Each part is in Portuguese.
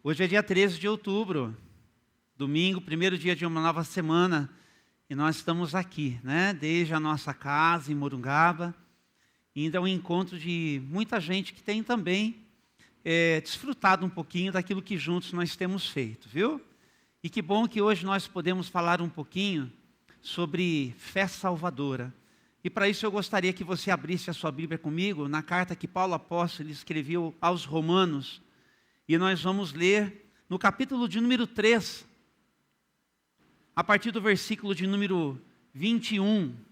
Hoje é dia 13 de outubro, domingo, primeiro dia de uma nova semana, e nós estamos aqui, né? Desde a nossa casa em Morungaba, indo ao encontro de muita gente que tem também desfrutado um pouquinho daquilo que juntos nós temos feito, viu? E que bom que hoje nós podemos falar um pouquinho sobre fé salvadora. E para isso eu gostaria que você abrisse a sua Bíblia comigo, na carta que Paulo apóstolo escreveu aos Romanos, e nós vamos ler no capítulo de número 3, a partir do versículo de número 21.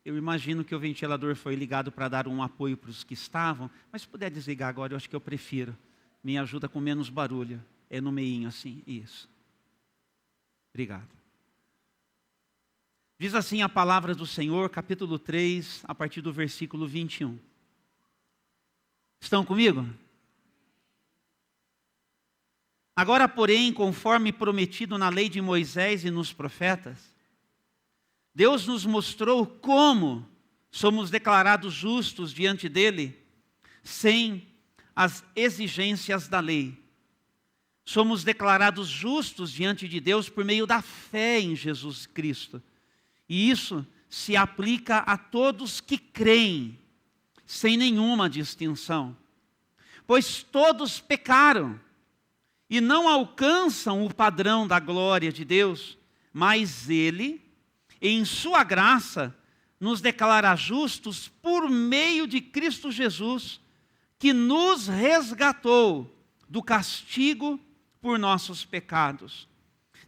Eu imagino que o ventilador foi ligado para dar um apoio para os que estavam, mas se puder desligar agora, eu acho que eu prefiro. Me ajuda com menos barulho. É no meinho assim, isso. Obrigado. Diz assim a palavra do Senhor, capítulo 3, a partir do versículo 21. Estão comigo? Agora, porém, conforme prometido na lei de Moisés e nos profetas, Deus nos mostrou como somos declarados justos diante dele, sem as exigências da lei. Somos declarados justos diante de Deus por meio da fé em Jesus Cristo. E isso se aplica a todos que creem, sem nenhuma distinção. Pois todos pecaram e não alcançam o padrão da glória de Deus, mas ele, em sua graça, nos declara justos por meio de Cristo Jesus, que nos resgatou do castigo por nossos pecados.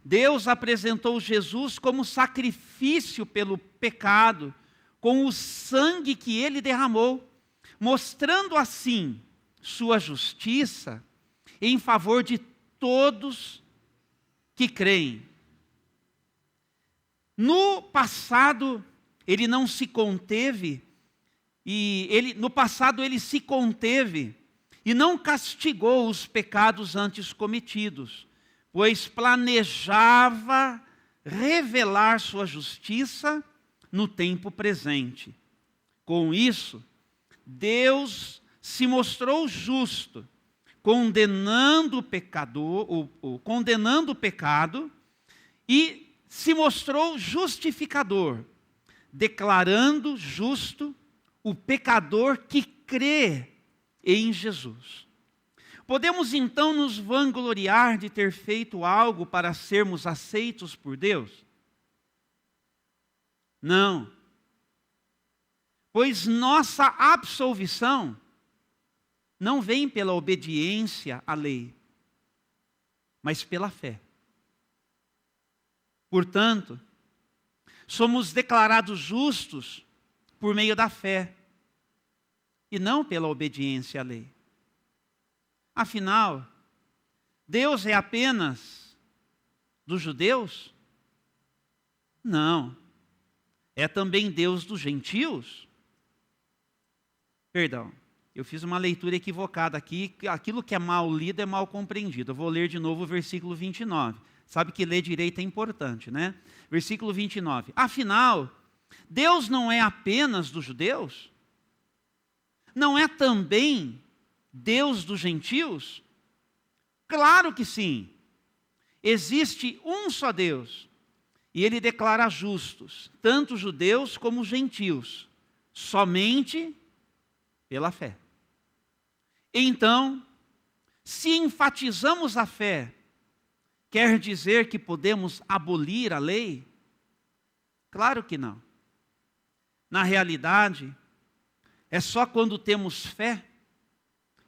Deus apresentou Jesus como sacrifício pelo pecado, com o sangue que ele derramou, mostrando assim sua justiça em favor de todos que creem. No passado, ele não se conteve, no passado ele se conteve e não castigou os pecados antes cometidos, pois planejava revelar sua justiça no tempo presente. Com isso, Deus se mostrou justo, condenando o pecado e se mostrou justificador, declarando justo o pecador que crê em Jesus. Podemos então nos vangloriar de ter feito algo para sermos aceitos por Deus? Não. Pois nossa absolvição não vem pela obediência à lei, mas pela fé. Portanto, somos declarados justos por meio da fé e não pela obediência à lei. Afinal, Deus é apenas dos judeus? Não. É também Deus dos gentios? Perdão, eu fiz uma leitura equivocada aqui. Aquilo que é mal lido é mal compreendido. Eu vou ler de novo o versículo 29. Sabe que ler direito é importante, né? Versículo 29. Afinal, Deus não é apenas dos judeus? Não é também Deus dos gentios? Claro que sim. Existe um só Deus, e ele declara justos, tanto judeus como gentios, somente pela fé. Então, se enfatizamos a fé, quer dizer que podemos abolir a lei? Claro que não. Na realidade, é só quando temos fé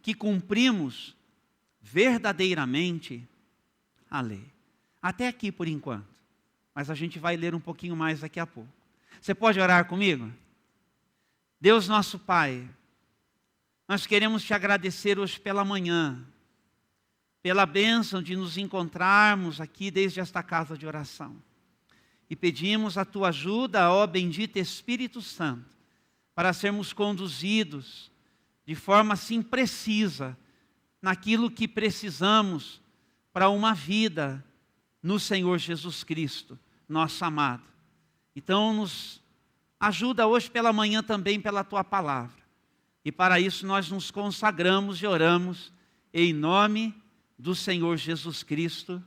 que cumprimos verdadeiramente a lei. Até aqui por enquanto. Mas a gente vai ler um pouquinho mais daqui a pouco. Você pode orar comigo? Deus nosso Pai, nós queremos te agradecer hoje pela manhã, pela bênção de nos encontrarmos aqui desde esta casa de oração. E pedimos a tua ajuda, ó bendito Espírito Santo, para sermos conduzidos de forma assim precisa, naquilo que precisamos para uma vida no Senhor Jesus Cristo, nosso amado. Então, nos ajuda hoje pela manhã também pela Tua palavra. E para isso nós nos consagramos e oramos em nome do Senhor Jesus Cristo.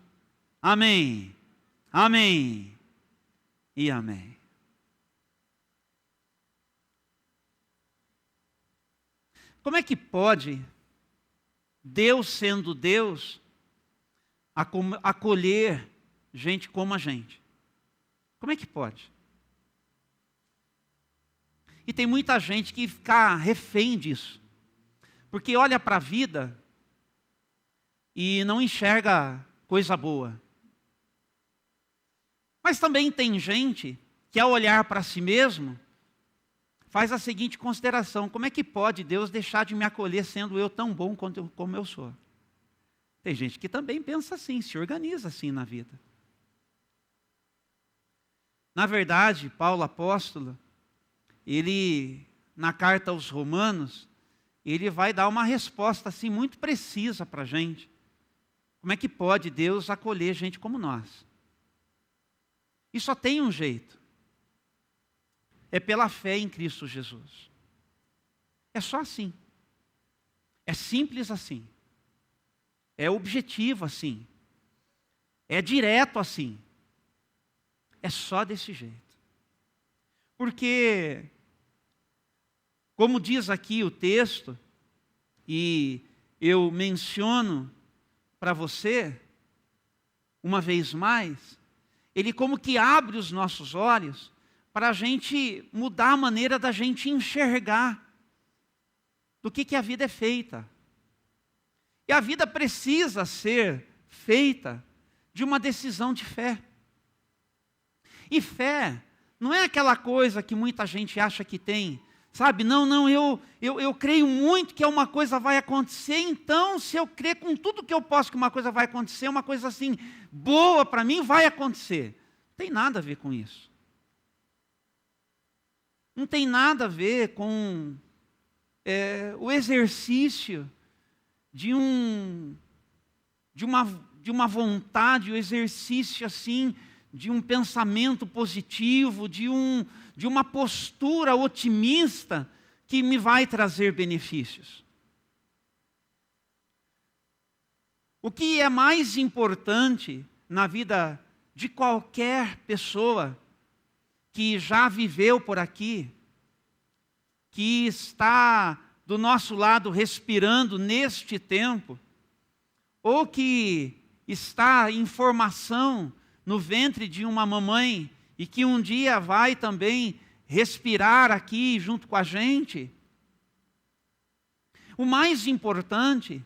Amém. Amém. E amém. Como é que pode Deus, sendo Deus, acolher gente como a gente? Como é que pode? E tem muita gente que fica refém disso, porque olha para a vida e não enxerga coisa boa. Mas também tem gente que, ao olhar para si mesmo, faz a seguinte consideração: como é que pode Deus deixar de me acolher sendo eu tão bom como eu sou? Tem gente que também pensa assim, se organiza assim na vida. Na verdade, Paulo apóstolo, ele, na carta aos Romanos, ele vai dar uma resposta assim muito precisa para a gente. Como é que pode Deus acolher gente como nós? E só tem um jeito. É pela fé em Cristo Jesus. É só assim. É simples assim. É objetivo assim. É direto assim. É só desse jeito. Porque, como diz aqui o texto, e eu menciono para você, uma vez mais, ele como que abre os nossos olhos para a gente mudar a maneira da gente enxergar do que a vida é feita. E a vida precisa ser feita de uma decisão de fé. E fé não é aquela coisa que muita gente acha que tem, sabe? Não, eu creio muito que uma coisa vai acontecer, então se eu crer com tudo que eu posso que uma coisa vai acontecer, uma coisa assim boa para mim vai acontecer. Não tem nada a ver com isso. Não tem nada a ver com o exercício de uma vontade, o exercício assim de um pensamento positivo, de uma postura otimista que me vai trazer benefícios. O que é mais importante na vida de qualquer pessoa que já viveu por aqui, que está do nosso lado respirando neste tempo, ou que está em formação no ventre de uma mamãe e que um dia vai também respirar aqui junto com a gente, o mais importante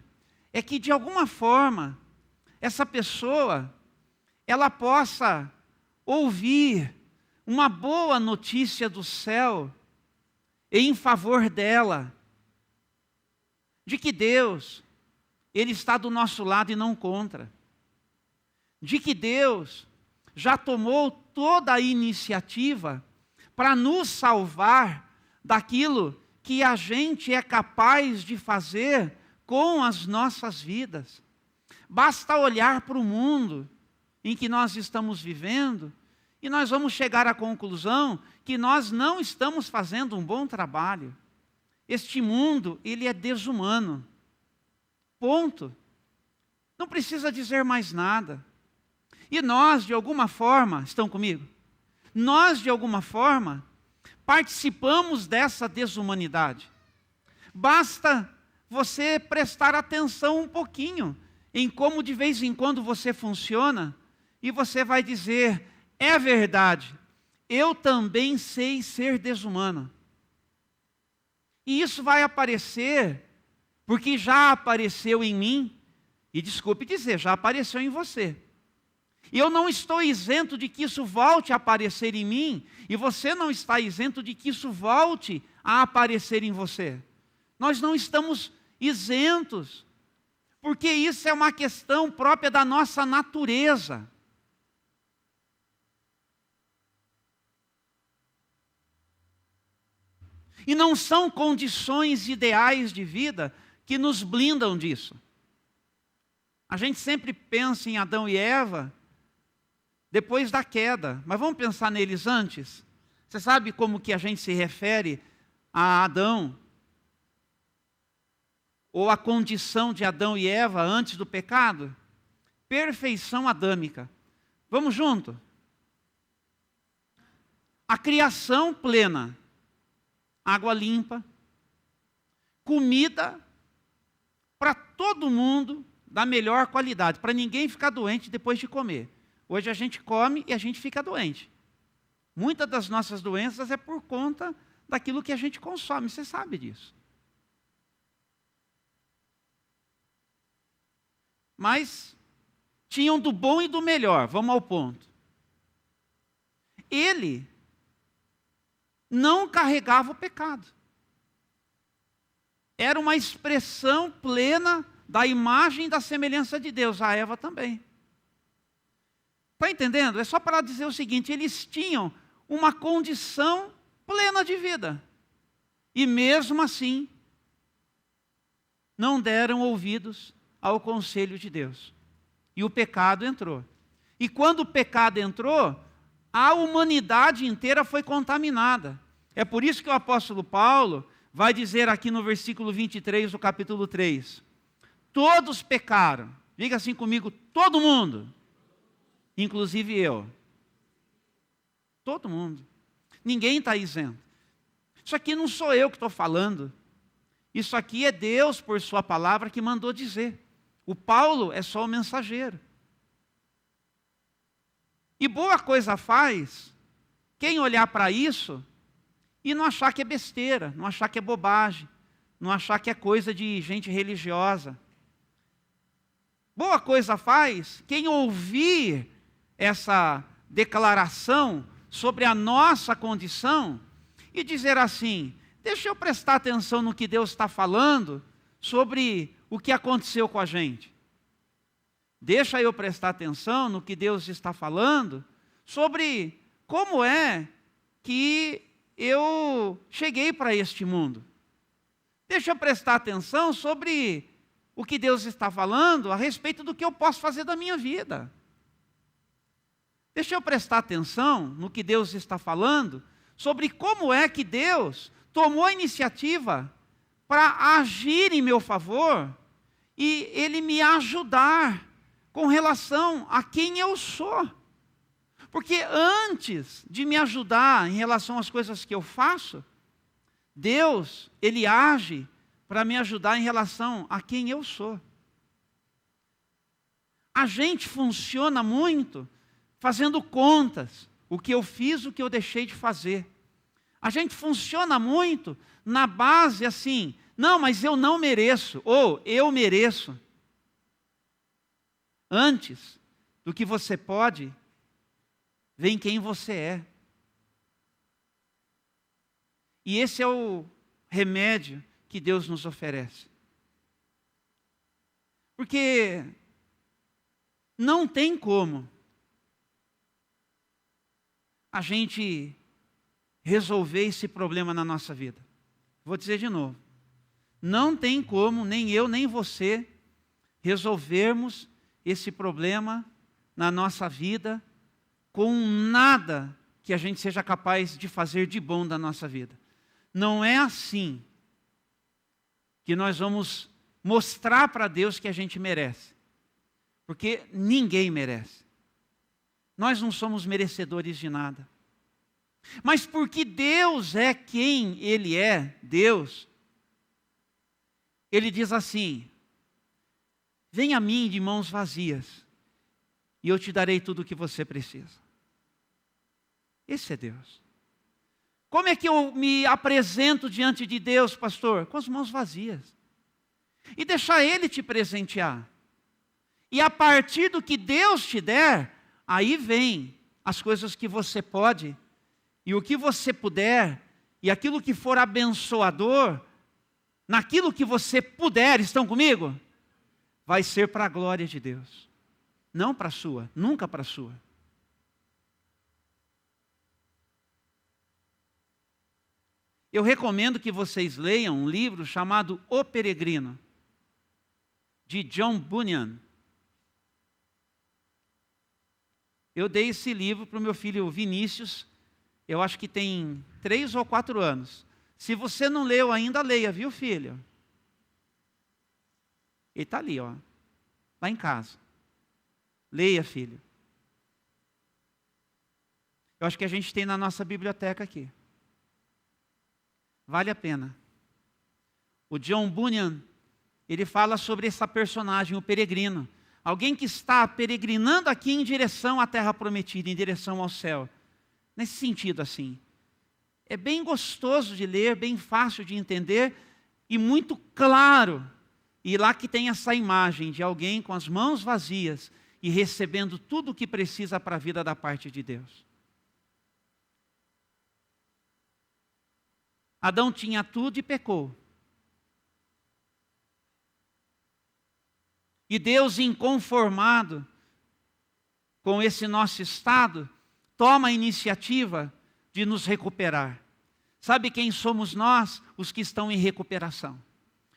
é que de alguma forma essa pessoa ela possa ouvir uma boa notícia do céu em favor dela, de que Deus, Ele está do nosso lado e não contra, de que Deus já tomou toda a iniciativa para nos salvar daquilo que a gente é capaz de fazer com as nossas vidas. Basta olhar para o mundo em que nós estamos vivendo e nós vamos chegar à conclusão que nós não estamos fazendo um bom trabalho. Este mundo, ele é desumano. Ponto. Não precisa dizer mais nada. E nós, de alguma forma, estão comigo? Nós, de alguma forma, participamos dessa desumanidade. Basta você prestar atenção um pouquinho em como de vez em quando você funciona e você vai dizer: é verdade, eu também sei ser desumano. E isso vai aparecer, porque já apareceu em mim, e desculpe dizer, já apareceu em você. E eu não estou isento de que isso volte a aparecer em mim, e você não está isento de que isso volte a aparecer em você. Nós não estamos isentos, porque isso é uma questão própria da nossa natureza. E não são condições ideais de vida que nos blindam disso. A gente sempre pensa em Adão e Eva depois da queda, mas vamos pensar neles antes? Você sabe como que a gente se refere a Adão? Ou a condição de Adão e Eva antes do pecado? Perfeição adâmica. Vamos junto? A criação plena, água limpa, comida para todo mundo da melhor qualidade, para ninguém ficar doente depois de comer. Hoje a gente come e a gente fica doente. Muitas das nossas doenças é por conta daquilo que a gente consome, você sabe disso. Mas tinham do bom e do melhor, vamos ao ponto. Ele não carregava o pecado. Era uma expressão plena da imagem e da semelhança de Deus. A Eva também. Está entendendo? É só para dizer o seguinte, eles tinham uma condição plena de vida. E mesmo assim, não deram ouvidos ao conselho de Deus. E o pecado entrou. E quando o pecado entrou, a humanidade inteira foi contaminada. É por isso que o apóstolo Paulo vai dizer aqui no versículo 23 do capítulo 3. Todos pecaram. Diga assim comigo, todo mundo. Inclusive eu. Todo mundo. Ninguém está isento. Isso aqui não sou eu que estou falando. Isso aqui é Deus, por sua palavra, que mandou dizer. O Paulo é só o mensageiro. E boa coisa faz quem olhar para isso e não achar que é besteira, não achar que é bobagem, não achar que é coisa de gente religiosa. Boa coisa faz quem ouvir essa declaração sobre a nossa condição e dizer assim, deixa eu prestar atenção no que Deus está falando sobre o que aconteceu com a gente. Deixa eu prestar atenção no que Deus está falando sobre como é que eu cheguei para este mundo. Deixa eu prestar atenção sobre o que Deus está falando a respeito do que eu posso fazer da minha vida. Deixa eu prestar atenção no que Deus está falando sobre como é que Deus tomou a iniciativa para agir em meu favor e Ele me ajudar com relação a quem eu sou. Porque antes de me ajudar em relação às coisas que eu faço, Deus, Ele age para me ajudar em relação a quem eu sou. A gente funciona muito fazendo contas, o que eu fiz, o que eu deixei de fazer. A gente funciona muito na base assim, não, mas eu não mereço, ou eu mereço. Antes do que você pode, vem quem você é. E esse é o remédio que Deus nos oferece. Porque não tem como a gente resolver esse problema na nossa vida. Vou dizer de novo. Não tem como, nem eu, nem você, resolvermos esse problema na nossa vida com nada que a gente seja capaz de fazer de bom da nossa vida. Não é assim que nós vamos mostrar para Deus que a gente merece. Porque ninguém merece. Nós não somos merecedores de nada. Mas porque Deus é quem Ele é, Deus, Ele diz assim, venha a mim de mãos vazias, e eu te darei tudo o que você precisa. Esse é Deus. Como é que eu me apresento diante de Deus, pastor? Com as mãos vazias. E deixar Ele te presentear. E a partir do que Deus te der, aí vem as coisas que você pode, e o que você puder, e aquilo que for abençoador, naquilo que você puder, estão comigo? Vai ser para a glória de Deus. Não para a sua, nunca para a sua. eu recomendo que vocês leiam um livro chamado O Peregrino, de John Bunyan. Eu dei esse livro para o meu filho Vinícius, eu acho que tem 3 ou 4 anos. Se você não leu ainda, leia, viu, filho? Ele está ali, ó, lá em casa. Leia, filho. Eu acho que a gente tem na nossa biblioteca aqui. Vale a pena. O John Bunyan, ele fala sobre essa personagem, o peregrino. Alguém que está peregrinando aqui em direção à terra prometida, em direção ao céu. Nesse sentido, assim. É bem gostoso de ler, bem fácil de entender e muito claro. E lá que tem essa imagem de alguém com as mãos vazias e recebendo tudo o que precisa para a vida da parte de Deus. Adão tinha tudo e pecou. E Deus, inconformado com esse nosso estado, toma a iniciativa de nos recuperar. Sabe quem somos nós? Os que estão em recuperação.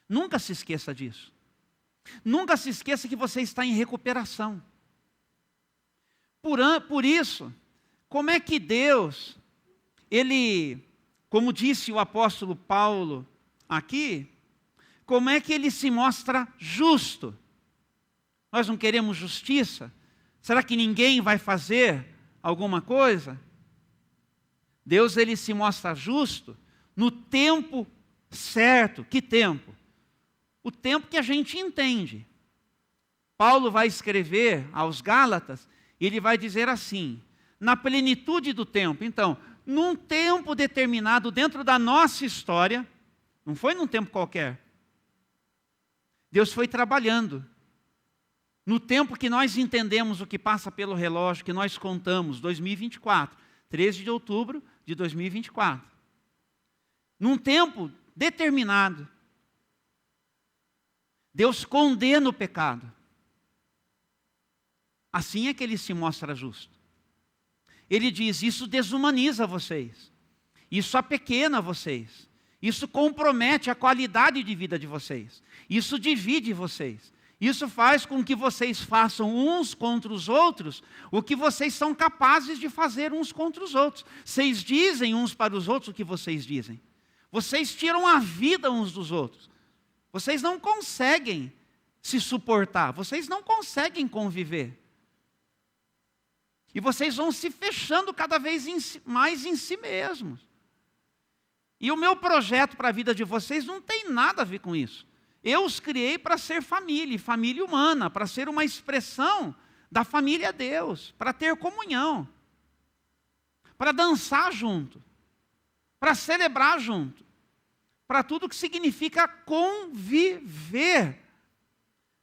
Nunca se esqueça disso. Nunca se esqueça que você está em recuperação. Por isso, como é que Deus, Ele, como disse o apóstolo Paulo aqui, como é que Ele se mostra justo? Nós não queremos justiça? Será que ninguém vai fazer alguma coisa? Deus, Ele se mostra justo no tempo certo. Que tempo? O tempo que a gente entende. Paulo vai escrever aos Gálatas, e ele vai dizer assim, na plenitude do tempo. Então, num tempo determinado dentro da nossa história, não foi num tempo qualquer. Deus foi trabalhando. No tempo que nós entendemos o que passa pelo relógio, que nós contamos, 2024, 13 de outubro de 2024. Num tempo determinado, Deus condena o pecado. Assim é que Ele se mostra justo. Ele diz, isso desumaniza vocês. Isso apequena vocês. Isso compromete a qualidade de vida de vocês. Isso divide vocês. Isso faz com que vocês façam uns contra os outros o que vocês são capazes de fazer uns contra os outros. Vocês dizem uns para os outros o que vocês dizem. Vocês tiram a vida uns dos outros. Vocês não conseguem se suportar. Vocês não conseguem conviver. E vocês vão se fechando cada vez mais em si mesmos. E o meu projeto para a vida de vocês não tem nada a ver com isso. Eu os criei para ser família, família humana, para ser uma expressão da família Deus, para ter comunhão, para dançar junto, para celebrar junto, para tudo que significa conviver.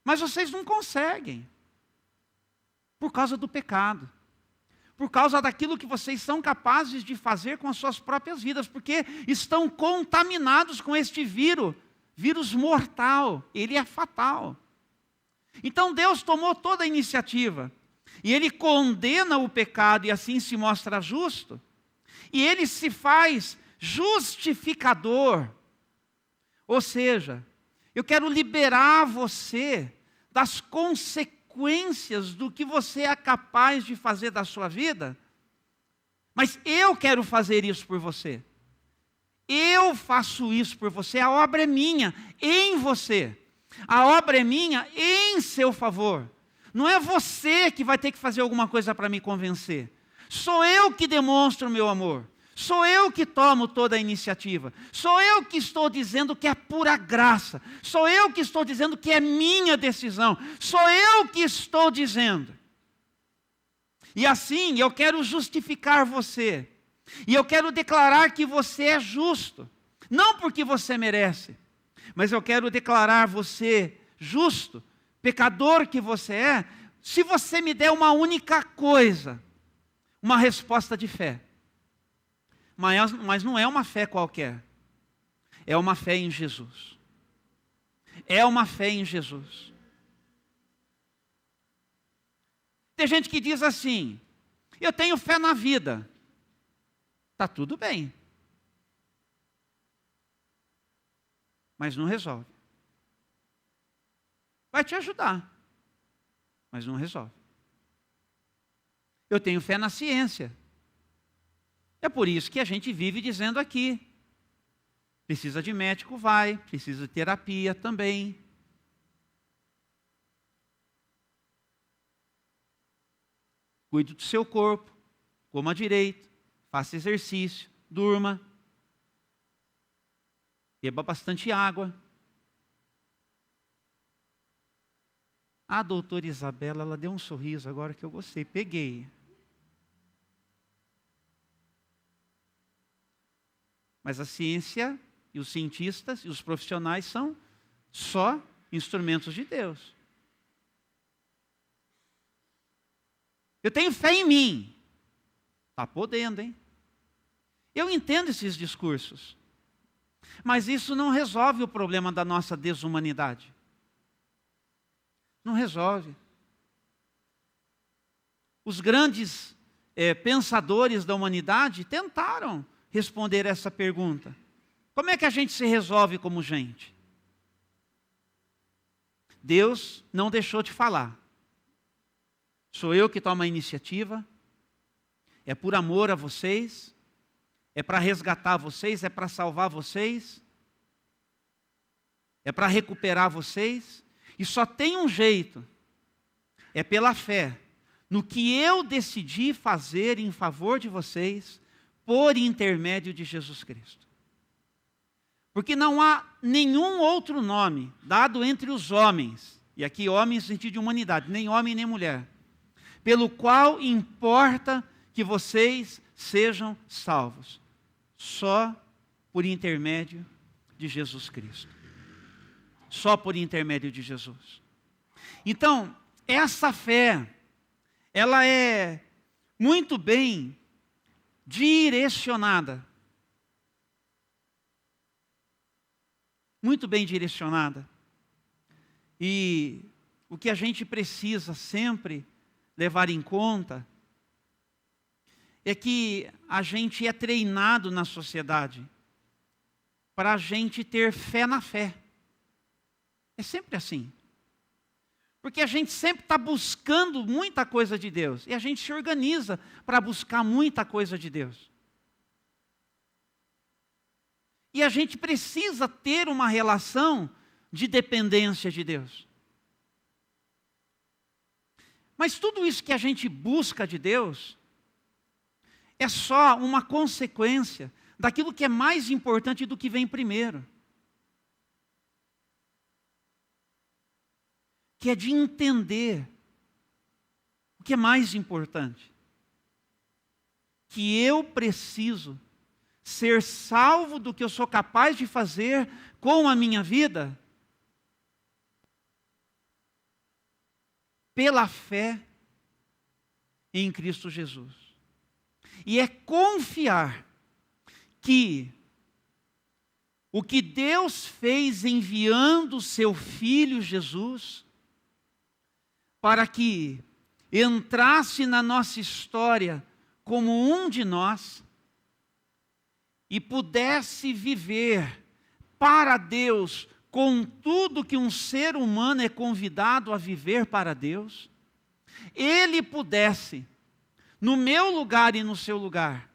Mas vocês não conseguem, por causa do pecado, por causa daquilo que vocês são capazes de fazer com as suas próprias vidas, porque estão contaminados com este vírus mortal, ele é fatal. Então Deus tomou toda a iniciativa, e Ele condena o pecado, e assim se mostra justo, e Ele se faz justificador. Ou seja, eu quero liberar você das consequências do que você é capaz de fazer da sua vida, mas eu quero fazer isso por você. Eu faço isso por você, a obra é minha, em você. A obra é minha em seu favor. Não é você que vai ter que fazer alguma coisa para me convencer. Sou eu que demonstro o meu amor. Sou eu que tomo toda a iniciativa. Sou eu que estou dizendo que é pura graça. Sou eu que estou dizendo que é minha decisão. Sou eu que estou dizendo. E assim eu quero justificar você. E eu quero declarar que você é justo, não porque você merece, mas eu quero declarar você justo, pecador que você é, se você me der uma única coisa, uma resposta de fé. Mas não é uma fé qualquer, é uma fé em Jesus. É uma fé em Jesus. Tem gente que diz assim, eu tenho fé na vida. Está tudo bem. mas não resolve. Vai te ajudar, mas não resolve. Eu tenho fé na ciência. É por isso que a gente vive dizendo aqui, precisa de médico, vai, precisa de terapia também. Cuide do seu corpo, coma direito, faça exercício, durma, beba bastante água. A doutora Isabela, ela deu um sorriso agora que eu gostei, peguei. Mas a ciência e os cientistas e os profissionais são só instrumentos de Deus. Eu tenho fé em mim. Está podendo, hein? Eu entendo esses discursos. Mas isso não resolve o problema da nossa desumanidade. Não resolve. Os grandes pensadores da humanidade tentaram responder essa pergunta. Como é que a gente se resolve como gente? Deus não deixou de falar. Sou eu que tomo a iniciativa. É por amor a vocês. É para resgatar vocês. É para salvar vocês. É para recuperar vocês. E só tem um jeito. É pela fé. No que eu decidi fazer em favor de vocês, por intermédio de Jesus Cristo. Porque não há nenhum outro nome dado entre os homens, e aqui homens no sentido de humanidade, nem homem nem mulher, pelo qual importa que vocês sejam salvos. Só por intermédio de Jesus Cristo. Só por intermédio de Jesus. Então, essa fé, ela é muito bem direcionada. Muito bem direcionada. E o que a gente precisa sempre levar em conta é que a gente é treinado na sociedade para a gente ter fé na fé. É sempre assim. Porque a gente sempre está buscando muita coisa de Deus. E a gente se organiza para buscar muita coisa de Deus. E a gente precisa ter uma relação de dependência de Deus. Mas tudo isso que a gente busca de Deus é só uma consequência daquilo que é mais importante do que vem primeiro. Que é de entender o que é mais importante. Que eu preciso ser salvo do que eu sou capaz de fazer com a minha vida pela fé em Cristo Jesus. E é confiar que o que Deus fez enviando o seu Filho Jesus para que entrasse na nossa história como um de nós e pudesse viver para Deus com tudo que um ser humano é convidado a viver para Deus, ele pudesse, no meu lugar e no seu lugar,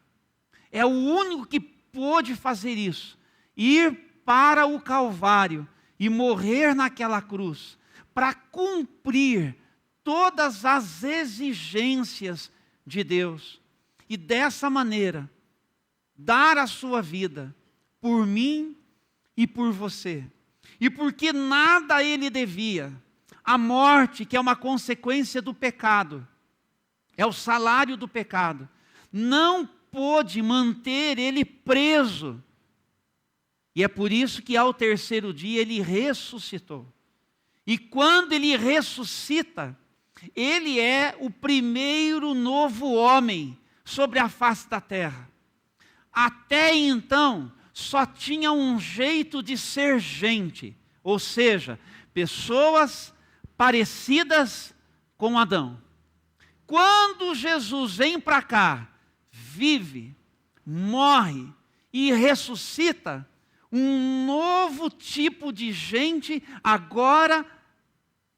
é o único que pôde fazer isso, ir para o Calvário e morrer naquela cruz, para cumprir todas as exigências de Deus, e dessa maneira, dar a sua vida por mim e por você. E porque nada ele devia, a morte, que é uma consequência do pecado, é o salário do pecado, não pôde manter ele preso. E é por isso que ao terceiro dia ele ressuscitou. E quando ele ressuscita, ele é o primeiro novo homem sobre a face da terra. Até então, só tinha um jeito de ser gente, ou seja, pessoas parecidas com Adão. Quando Jesus vem para cá, vive, morre e ressuscita, Um novo tipo de gente agora,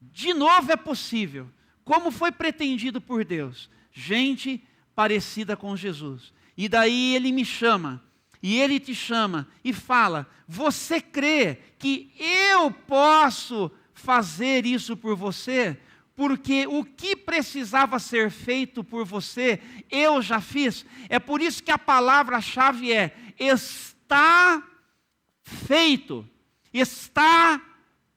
de novo é possível. Como foi pretendido por Deus. Gente parecida com Jesus. E daí ele me chama, e ele te chama, e fala, você crê que eu posso fazer isso por você? Porque o que precisava ser feito por você, eu já fiz. É por isso que a palavra-chave é, está feito, está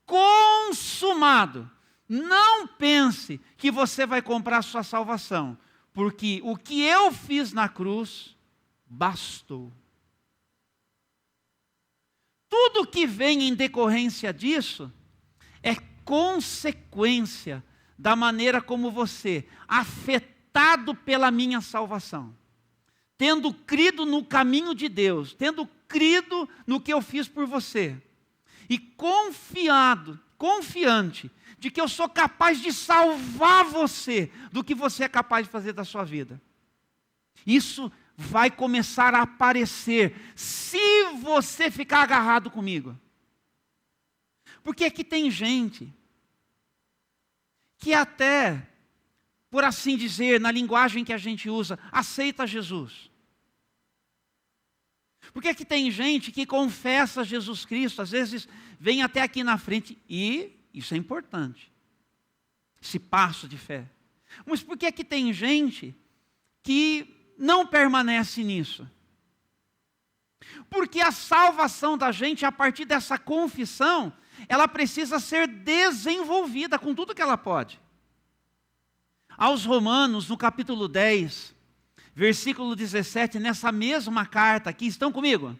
consumado. Não pense que você vai comprar a sua salvação, porque o que eu fiz na cruz, bastou. Tudo que vem em decorrência disso, é consequência da maneira como você, afetado pela minha salvação, tendo crido no caminho de Deus, tendo crido no que eu fiz por você, e confiante, de que eu sou capaz de salvar você, do que você é capaz de fazer da sua vida. Isso vai começar a aparecer, se você ficar agarrado comigo. Porque aqui tem gente que até, por assim dizer, na linguagem que a gente usa, aceita Jesus. Porque aqui tem gente que confessa Jesus Cristo, às vezes vem até aqui na frente, e isso é importante, esse passo de fé. Mas por que aqui tem gente que não permanece nisso? Porque a salvação da gente, a partir dessa confissão, ela precisa ser desenvolvida com tudo que ela pode. Aos Romanos, no capítulo 10, versículo 17, nessa mesma carta aqui, estão comigo?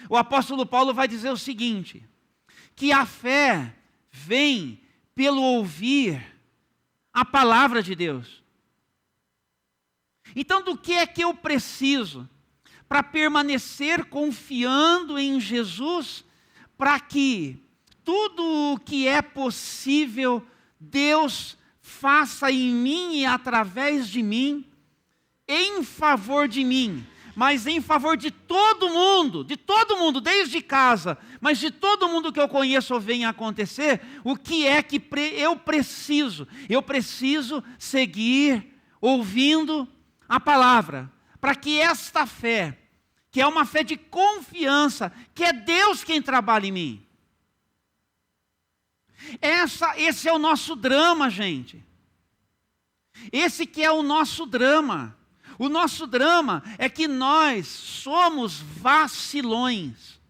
O apóstolo Paulo vai dizer o seguinte, que a fé vem pelo ouvir a palavra de Deus. Então, do que é que eu preciso para permanecer confiando em Jesus, para que tudo o que é possível Deus faça em mim e através de mim, em favor de mim, mas em favor de todo mundo, desde casa, mas de todo mundo que eu conheço ou venha acontecer, o que é que eu preciso? Eu preciso seguir ouvindo a palavra, para que esta fé, que é uma fé de confiança, que é Deus quem trabalha em mim. Esse é o nosso drama, gente. Esse que é o nosso drama. O nosso drama é que nós somos vacilões.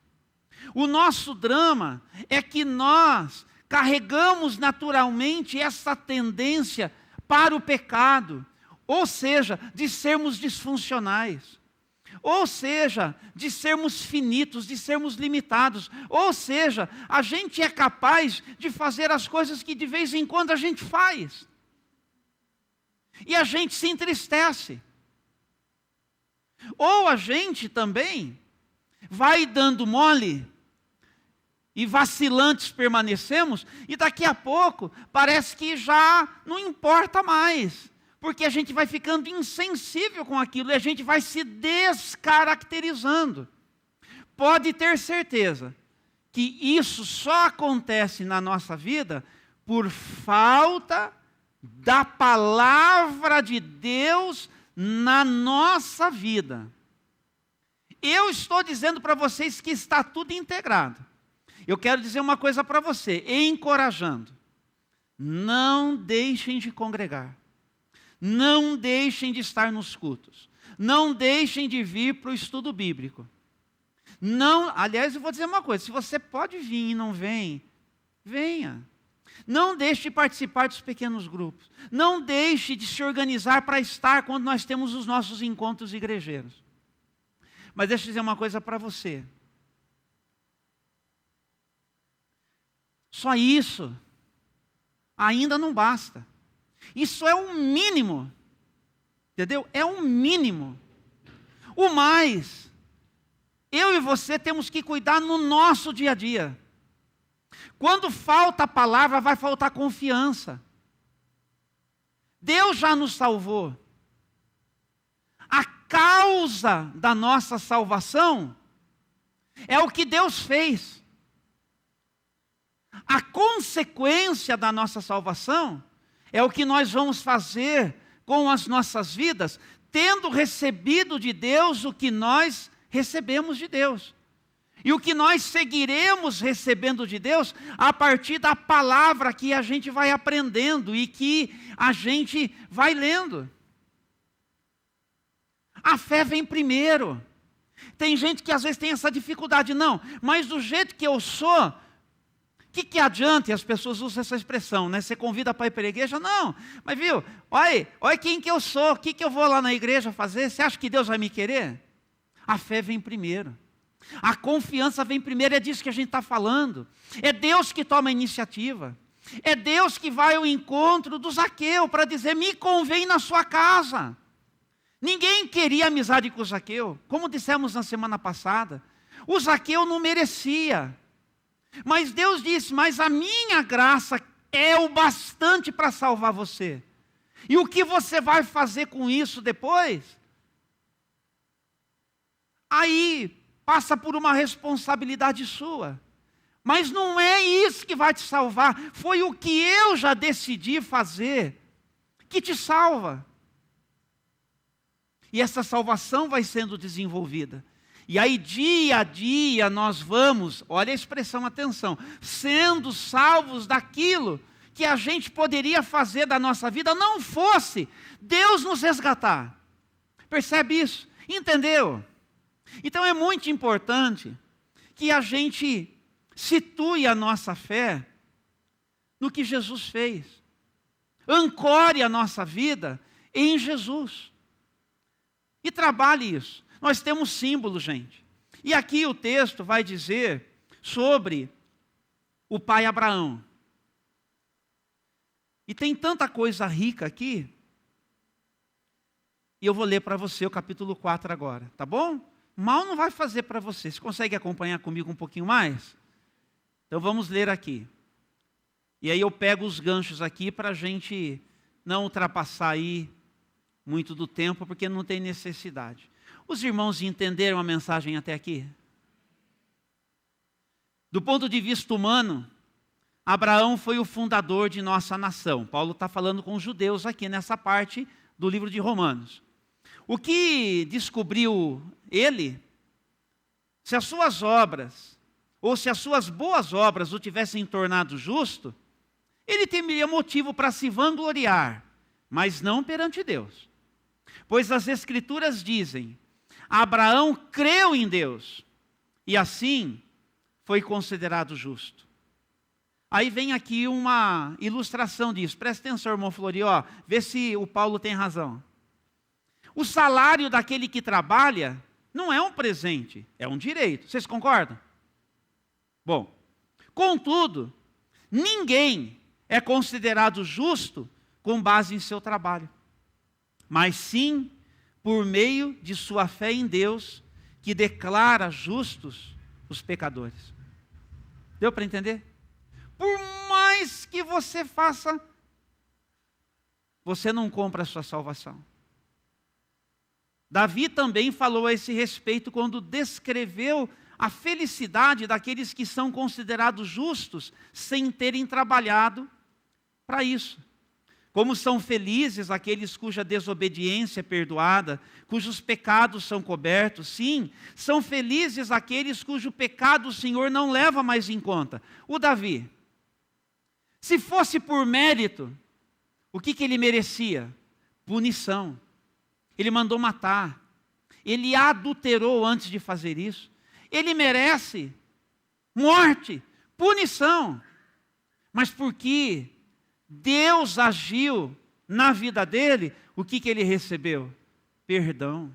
O nosso drama é que nós carregamos naturalmente essa tendência para o pecado, ou seja, de sermos disfuncionais, ou seja, de sermos finitos, de sermos limitados, ou seja, a gente é capaz de fazer as coisas que de vez em quando a gente faz, e a gente se entristece. Ou a gente também vai dando mole, e vacilantes permanecemos, e daqui a pouco parece que já não importa mais, porque a gente vai ficando insensível com aquilo, e a gente vai se descaracterizando. Pode ter certeza que isso só acontece na nossa vida por falta da palavra de Deus na nossa vida. Eu estou dizendo para vocês que está tudo integrado. Eu quero dizer uma coisa para você, encorajando. Não deixem de congregar. Não deixem de estar nos cultos. Não deixem de vir para o estudo bíblico. Não, aliás, eu vou dizer uma coisa, se você pode vir e não vem, venha. Não deixe de participar dos pequenos grupos. Não deixe de se organizar para estar quando nós temos os nossos encontros igrejeiros. Mas deixa eu dizer uma coisa para você. Só isso ainda não basta. Isso é um mínimo. Entendeu? É um mínimo. O mais, eu e você temos que cuidar no nosso dia a dia. Quando falta a palavra, vai faltar confiança. Deus já nos salvou. A causa da nossa salvação É o que Deus fez. A consequência da nossa salvação é o que nós vamos fazer com as nossas vidas, tendo recebido de Deus o que nós recebemos de Deus. E o que nós seguiremos recebendo de Deus a partir da palavra que a gente vai aprendendo e que a gente vai lendo. A fé vem primeiro. Tem gente que às vezes tem essa dificuldade, não, mas do jeito que eu sou, o que adianta? E as pessoas usam essa expressão, né? Você convida para ir para a igreja? Não, mas viu, olha quem que eu sou, o que eu vou lá na igreja fazer? Você acha que Deus vai me querer? A fé vem primeiro. A confiança vem primeiro, é disso que a gente está falando. É Deus que toma a iniciativa. É Deus que vai ao encontro do Zaqueu para dizer, me convém na sua casa. Ninguém queria amizade com o Zaqueu, como dissemos na semana passada. O Zaqueu não merecia. Mas Deus disse, mas a minha graça é o bastante para salvar você. E o que você vai fazer com isso depois? Aí passa por uma responsabilidade sua. Mas não é isso que vai te salvar. Foi o que eu já decidi fazer que te salva. E essa salvação vai sendo desenvolvida. E aí dia a dia nós vamos, olha a expressão, atenção, sendo salvos daquilo que a gente poderia fazer da nossa vida, não fosse Deus nos resgatar. Percebe isso? Entendeu? Então é muito importante que a gente situe a nossa fé no que Jesus fez. Ancore a nossa vida em Jesus. E trabalhe isso. Nós temos símbolos, gente. E aqui o texto vai dizer sobre o pai Abraão. E tem tanta coisa rica aqui. E eu vou ler para você o capítulo 4 agora, tá bom? Mal não vai fazer para você. Você consegue acompanhar comigo um pouquinho mais? Então vamos ler aqui. E aí eu pego os ganchos aqui para a gente não ultrapassar aí muito do tempo, porque não tem necessidade. Os irmãos entenderam a mensagem até aqui? Do ponto de vista humano, Abraão foi o fundador de nossa nação. Paulo está falando com os judeus aqui nessa parte do livro de Romanos. O que descobriu ele, se as suas obras, ou se as suas boas obras o tivessem tornado justo, ele teria motivo para se vangloriar, mas não perante Deus. Pois as Escrituras dizem, Abraão creu em Deus, e assim foi considerado justo. Aí vem aqui uma ilustração disso. Presta atenção, irmão Florió, vê se o Paulo tem razão. O salário daquele que trabalha não é um presente, é um direito. Vocês concordam? Bom, contudo, ninguém é considerado justo com base em seu trabalho, mas sim por meio de sua fé em Deus, que declara justos os pecadores. Deu para entender? Por mais que você faça, você não compra a sua salvação. Davi também falou a esse respeito quando descreveu a felicidade daqueles que são considerados justos sem terem trabalhado para isso. Como são felizes aqueles cuja desobediência é perdoada, cujos pecados são cobertos. Sim, são felizes aqueles cujo pecado o Senhor não leva mais em conta. O Davi, se fosse por mérito, o que ele merecia? Punição. Ele mandou matar. Ele adulterou antes de fazer isso. Ele merece morte, punição. Mas porque Deus agiu na vida dele, o que ele recebeu? Perdão.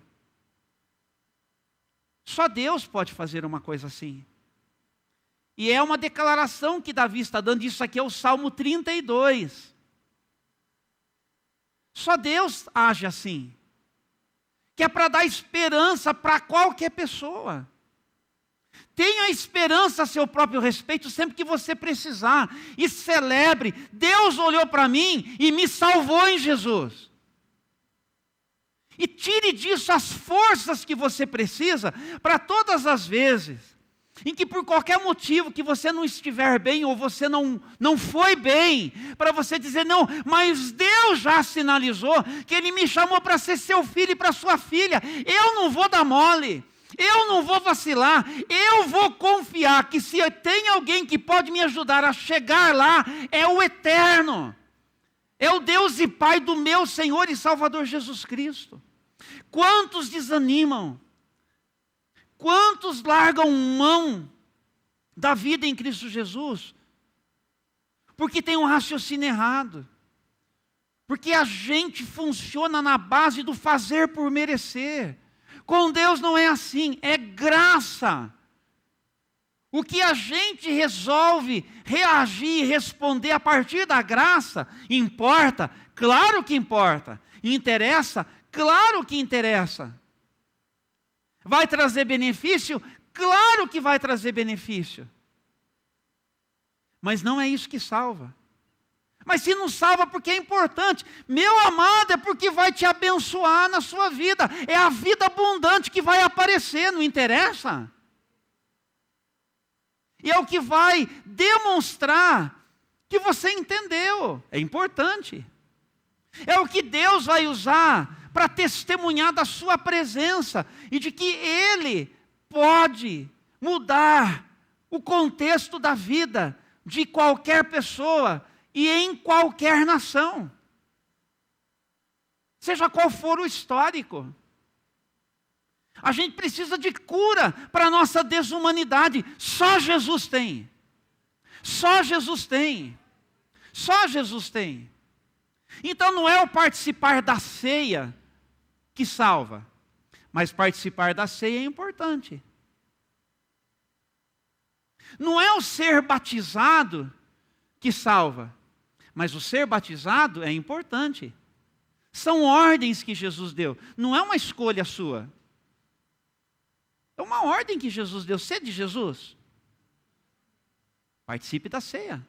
Só Deus pode fazer uma coisa assim. E é uma declaração que Davi está dando, isso aqui é o Salmo 32. Só Deus age assim. Que é para dar esperança para qualquer pessoa. Tenha esperança a seu próprio respeito sempre que você precisar. E celebre, Deus olhou para mim e me salvou em Jesus. E tire disso as forças que você precisa para todas as vezes em que por qualquer motivo que você não estiver bem, ou você não foi bem, para você dizer, não, mas Deus já sinalizou que Ele me chamou para ser seu filho e para sua filha, eu não vou dar mole, eu não vou vacilar, eu vou confiar que se tem alguém que pode me ajudar a chegar lá, é o Eterno, é o Deus e Pai do meu Senhor e Salvador Jesus Cristo. Quantos desanimam? Quantos largam mão da vida em Cristo Jesus? Porque tem um raciocínio errado. Porque a gente funciona na base do fazer por merecer. Com Deus não é assim, é graça. O que a gente resolve reagir e responder a partir da graça, importa? Claro que importa. Interessa? Claro que interessa. Vai trazer benefício? Claro que vai trazer benefício. Mas não é isso que salva. Mas se não salva porque é importante, meu amado, é porque vai te abençoar na sua vida. É a vida abundante que vai aparecer, não interessa? E é o que vai demonstrar que você entendeu. É importante. É o que Deus vai usar para testemunhar da sua presença e de que Ele pode mudar o contexto da vida de qualquer pessoa e em qualquer nação. Seja qual for o histórico. A gente precisa de cura para a nossa desumanidade. Só Jesus tem. Só Jesus tem. Só Jesus tem. Então não é o participar da ceia que salva, mas participar da ceia é importante. Não é o ser batizado que salva, mas o ser batizado é importante. São ordens que Jesus deu, não é uma escolha sua. É uma ordem que Jesus deu. Você é de Jesus? Participe da ceia.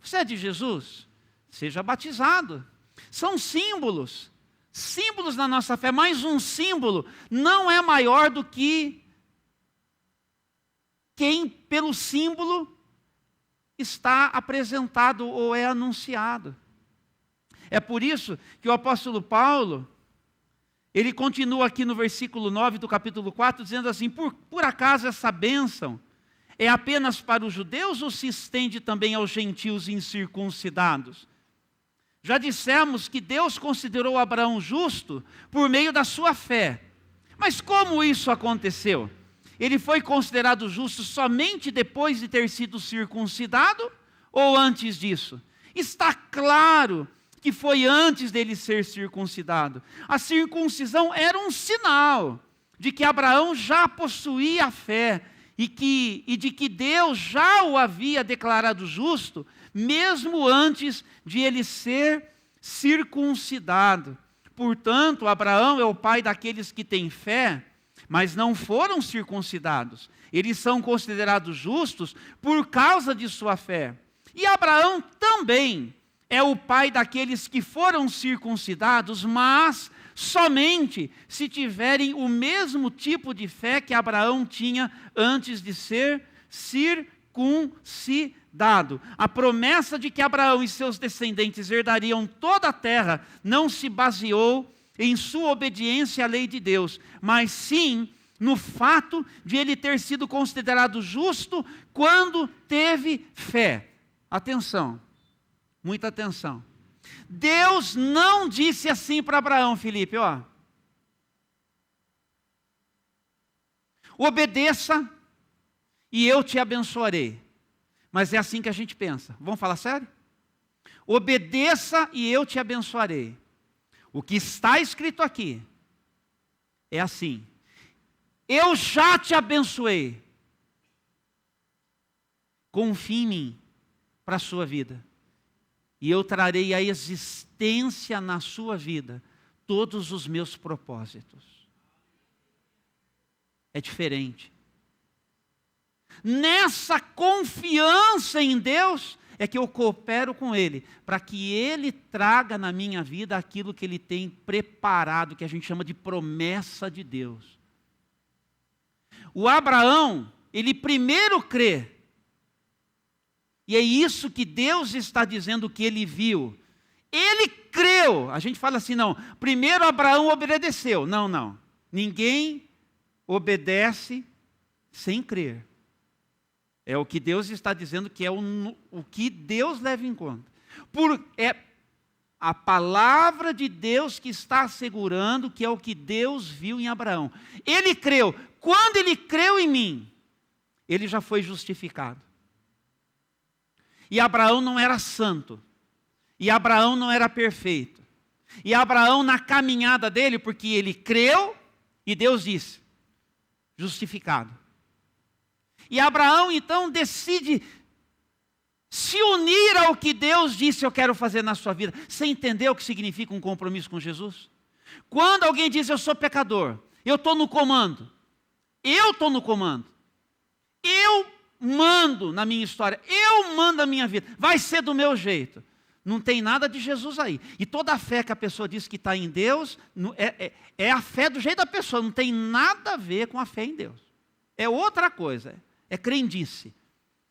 Você é de Jesus? Seja batizado. São símbolos. Símbolos na nossa fé, mas um símbolo não é maior do que quem pelo símbolo está apresentado ou é anunciado. É por isso que o apóstolo Paulo, ele continua aqui no versículo 9 do capítulo 4, dizendo assim, por acaso essa bênção é apenas para os judeus ou se estende também aos gentios incircuncidados? Já dissemos que Deus considerou Abraão justo por meio da sua fé. Mas como isso aconteceu? Ele foi considerado justo somente depois de ter sido circuncidado ou antes disso? Está claro que foi antes dele ser circuncidado. A circuncisão era um sinal de que Abraão já possuía a fé e de que Deus já o havia declarado justo, mesmo antes de ele ser circuncidado. Portanto, Abraão é o pai daqueles que têm fé, mas não foram circuncidados. Eles são considerados justos por causa de sua fé. E Abraão também é o pai daqueles que foram circuncidados, mas somente se tiverem o mesmo tipo de fé que Abraão tinha antes de ser circuncidado. A promessa de que Abraão e seus descendentes herdariam toda a terra não se baseou em sua obediência à lei de Deus, mas sim no fato de ele ter sido considerado justo quando teve fé. Atenção, muita atenção. Deus não disse assim para Abraão, Felipe, ó, obedeça e eu te abençoarei. Mas é assim que a gente pensa. Vamos falar sério? Obedeça e eu te abençoarei. O que está escrito aqui é assim: eu já te abençoei. Confie em mim para a sua vida. E eu trarei à existência na sua vida todos os meus propósitos. É diferente. Nessa confiança em Deus é que eu coopero com Ele, para que Ele traga na minha vida aquilo que Ele tem preparado, que a gente chama de promessa de Deus. O Abraão, ele primeiro crê. E é isso que Deus está dizendo que ele viu. Ele creu. A gente fala assim, não, primeiro Abraão obedeceu. Não, não. Ninguém obedece sem crer. É o que Deus está dizendo que é o que Deus leva em conta. É a palavra de Deus que está assegurando que é o que Deus viu em Abraão. Ele creu. Quando ele creu em mim, ele já foi justificado. E Abraão não era santo. E Abraão não era perfeito. E Abraão, na caminhada dele, porque ele creu, e Deus disse, justificado. E Abraão, então, decide se unir ao que Deus disse eu quero fazer na sua vida. Você entendeu o que significa um compromisso com Jesus? Quando alguém diz eu sou pecador, eu estou no comando. Eu estou no comando. Eu mando na minha história. Eu mando a minha vida. Vai ser do meu jeito. Não tem nada de Jesus aí. E toda a fé que a pessoa diz que está em Deus, é a fé do jeito da pessoa. Não tem nada a ver com a fé em Deus. É outra coisa. É crendice.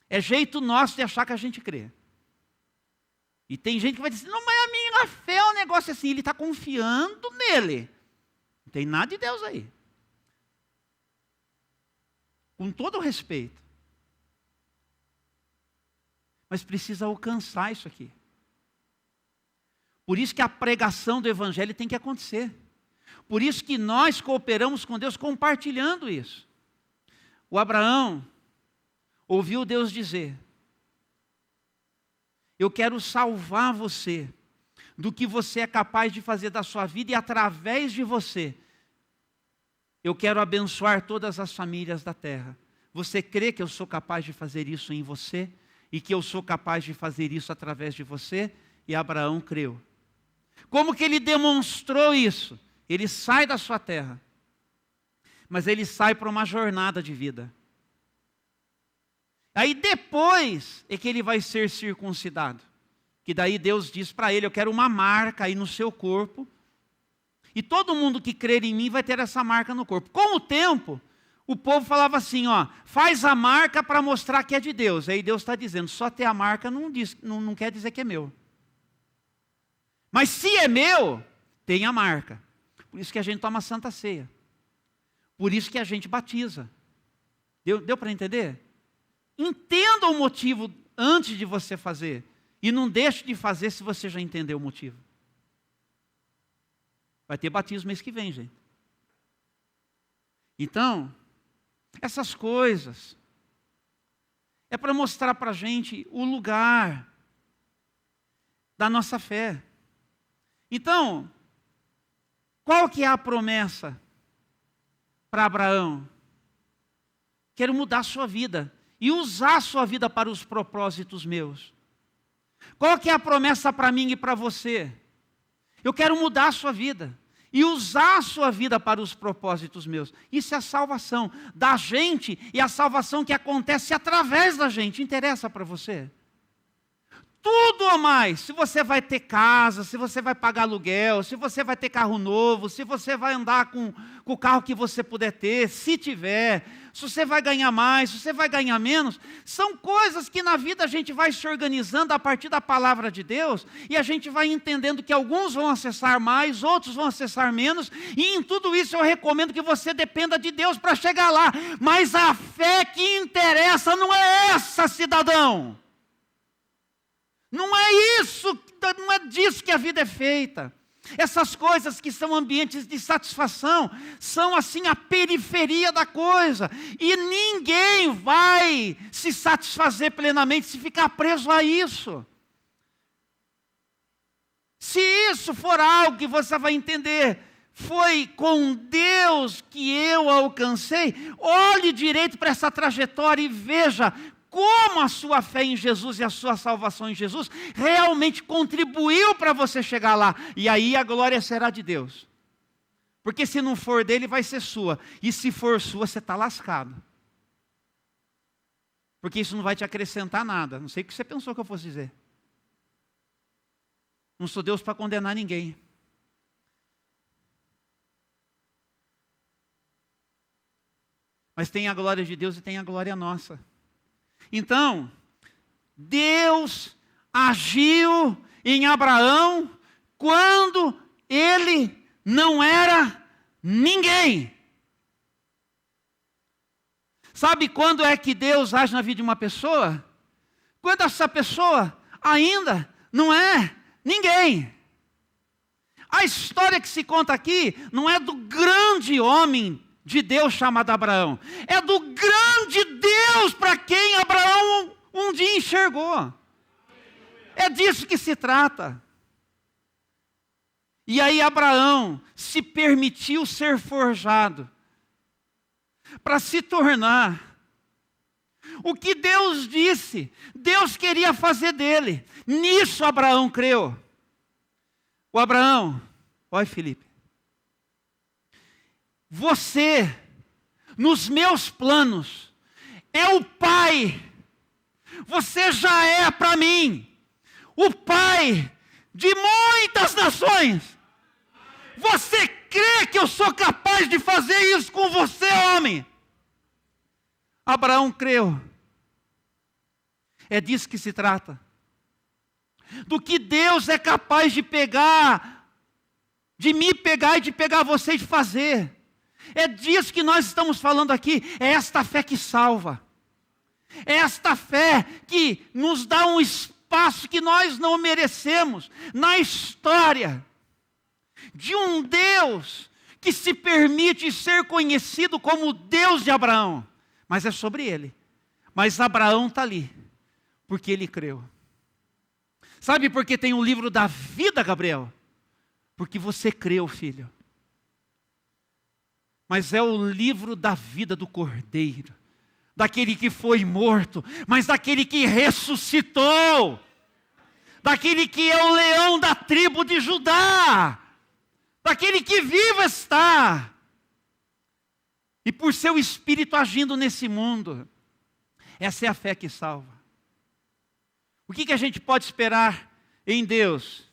É jeito nosso de achar que a gente crê. E tem gente que vai dizer, não, mas a minha fé é um negócio assim. Ele está confiando nele. Não tem nada de Deus aí. Com todo o respeito. Mas precisa alcançar isso aqui. Por isso que a pregação do Evangelho tem que acontecer. Por isso que nós cooperamos com Deus compartilhando isso. O Abraão ouviu Deus dizer, eu quero salvar você do que você é capaz de fazer da sua vida e através de você, eu quero abençoar todas as famílias da terra. Você crê que eu sou capaz de fazer isso em você? E que eu sou capaz de fazer isso através de você? E Abraão creu. Como que ele demonstrou isso? Ele sai da sua terra, mas ele sai para uma jornada de vida. Aí depois é que ele vai ser circuncidado. Que daí Deus diz para ele, eu quero uma marca aí no seu corpo. E todo mundo que crer em mim vai ter essa marca no corpo. Com o tempo, o povo falava assim, ó, faz a marca para mostrar que é de Deus. Aí Deus está dizendo, só ter a marca não quer dizer que é meu. Mas se é meu, tem a marca. Por isso que a gente toma a Santa Ceia. Por isso que a gente batiza. Deu para entender? Entenda o motivo antes de você fazer. E não deixe de fazer se você já entendeu o motivo. Vai ter batismo mês que vem, gente. Então, essas coisas é para mostrar para a gente o lugar da nossa fé. Então, qual que é a promessa para Abraão? Quero mudar a sua vida e usar a sua vida para os propósitos meus. Qual que é a promessa para mim e para você? Eu quero mudar a sua vida e usar a sua vida para os propósitos meus. Isso é a salvação da gente e a salvação que acontece através da gente. Interessa para você? Tudo ou mais, se você vai ter casa, se você vai pagar aluguel, se você vai ter carro novo, se você vai andar com o carro que você puder ter, se tiver, se você vai ganhar mais, se você vai ganhar menos, são coisas que na vida a gente vai se organizando a partir da palavra de Deus, e a gente vai entendendo que alguns vão acessar mais, outros vão acessar menos, e em tudo isso eu recomendo que você dependa de Deus para chegar lá, mas a fé que interessa não é essa, cidadão. Não é isso, não é disso que a vida é feita. Essas coisas que são ambientes de satisfação, são assim a periferia da coisa. E ninguém vai se satisfazer plenamente se ficar preso a isso. Se isso for algo que você vai entender, foi com Deus que eu alcancei, olhe direito para essa trajetória e veja como a sua fé em Jesus e a sua salvação em Jesus realmente contribuiu para você chegar lá. E aí a glória será de Deus. Porque se não for dele, vai ser sua. E se for sua, você está lascado. Porque isso não vai te acrescentar nada. Não sei o que você pensou que eu fosse dizer. Não sou Deus para condenar ninguém. Mas tem a glória de Deus e tem a glória nossa. Então, Deus agiu em Abraão quando ele não era ninguém. Sabe quando é que Deus age na vida de uma pessoa? Quando essa pessoa ainda não é ninguém. A história que se conta aqui não é do grande homem de Deus chamado Abraão. É do grande Deus para quem Abraão um dia enxergou. É disso que se trata. E aí Abraão se permitiu ser forjado para se tornar o que Deus disse. Deus queria fazer dele. Nisso Abraão creu. O Abraão, olha Felipe, você, nos meus planos, é o pai. Você já é para mim o pai de muitas nações. Você crê que eu sou capaz de fazer isso com você, homem? Abraão creu. É disso que se trata. Do que Deus é capaz de pegar, de me pegar e de pegar você e de fazer. É disso que nós estamos falando aqui. É esta fé que salva. É esta fé que nos dá um espaço que nós não merecemos na história de um Deus que se permite ser conhecido como o Deus de Abraão. Mas é sobre ele. Mas Abraão está ali, porque ele creu. Sabe por que tem o livro da vida, Gabriel? Porque você creu, filho. Mas é o livro da vida do Cordeiro. Daquele que foi morto, mas daquele que ressuscitou. Daquele que é o leão da tribo de Judá. Daquele que vivo está. E por seu Espírito agindo nesse mundo. Essa é a fé que salva. O que a gente pode esperar em Deus?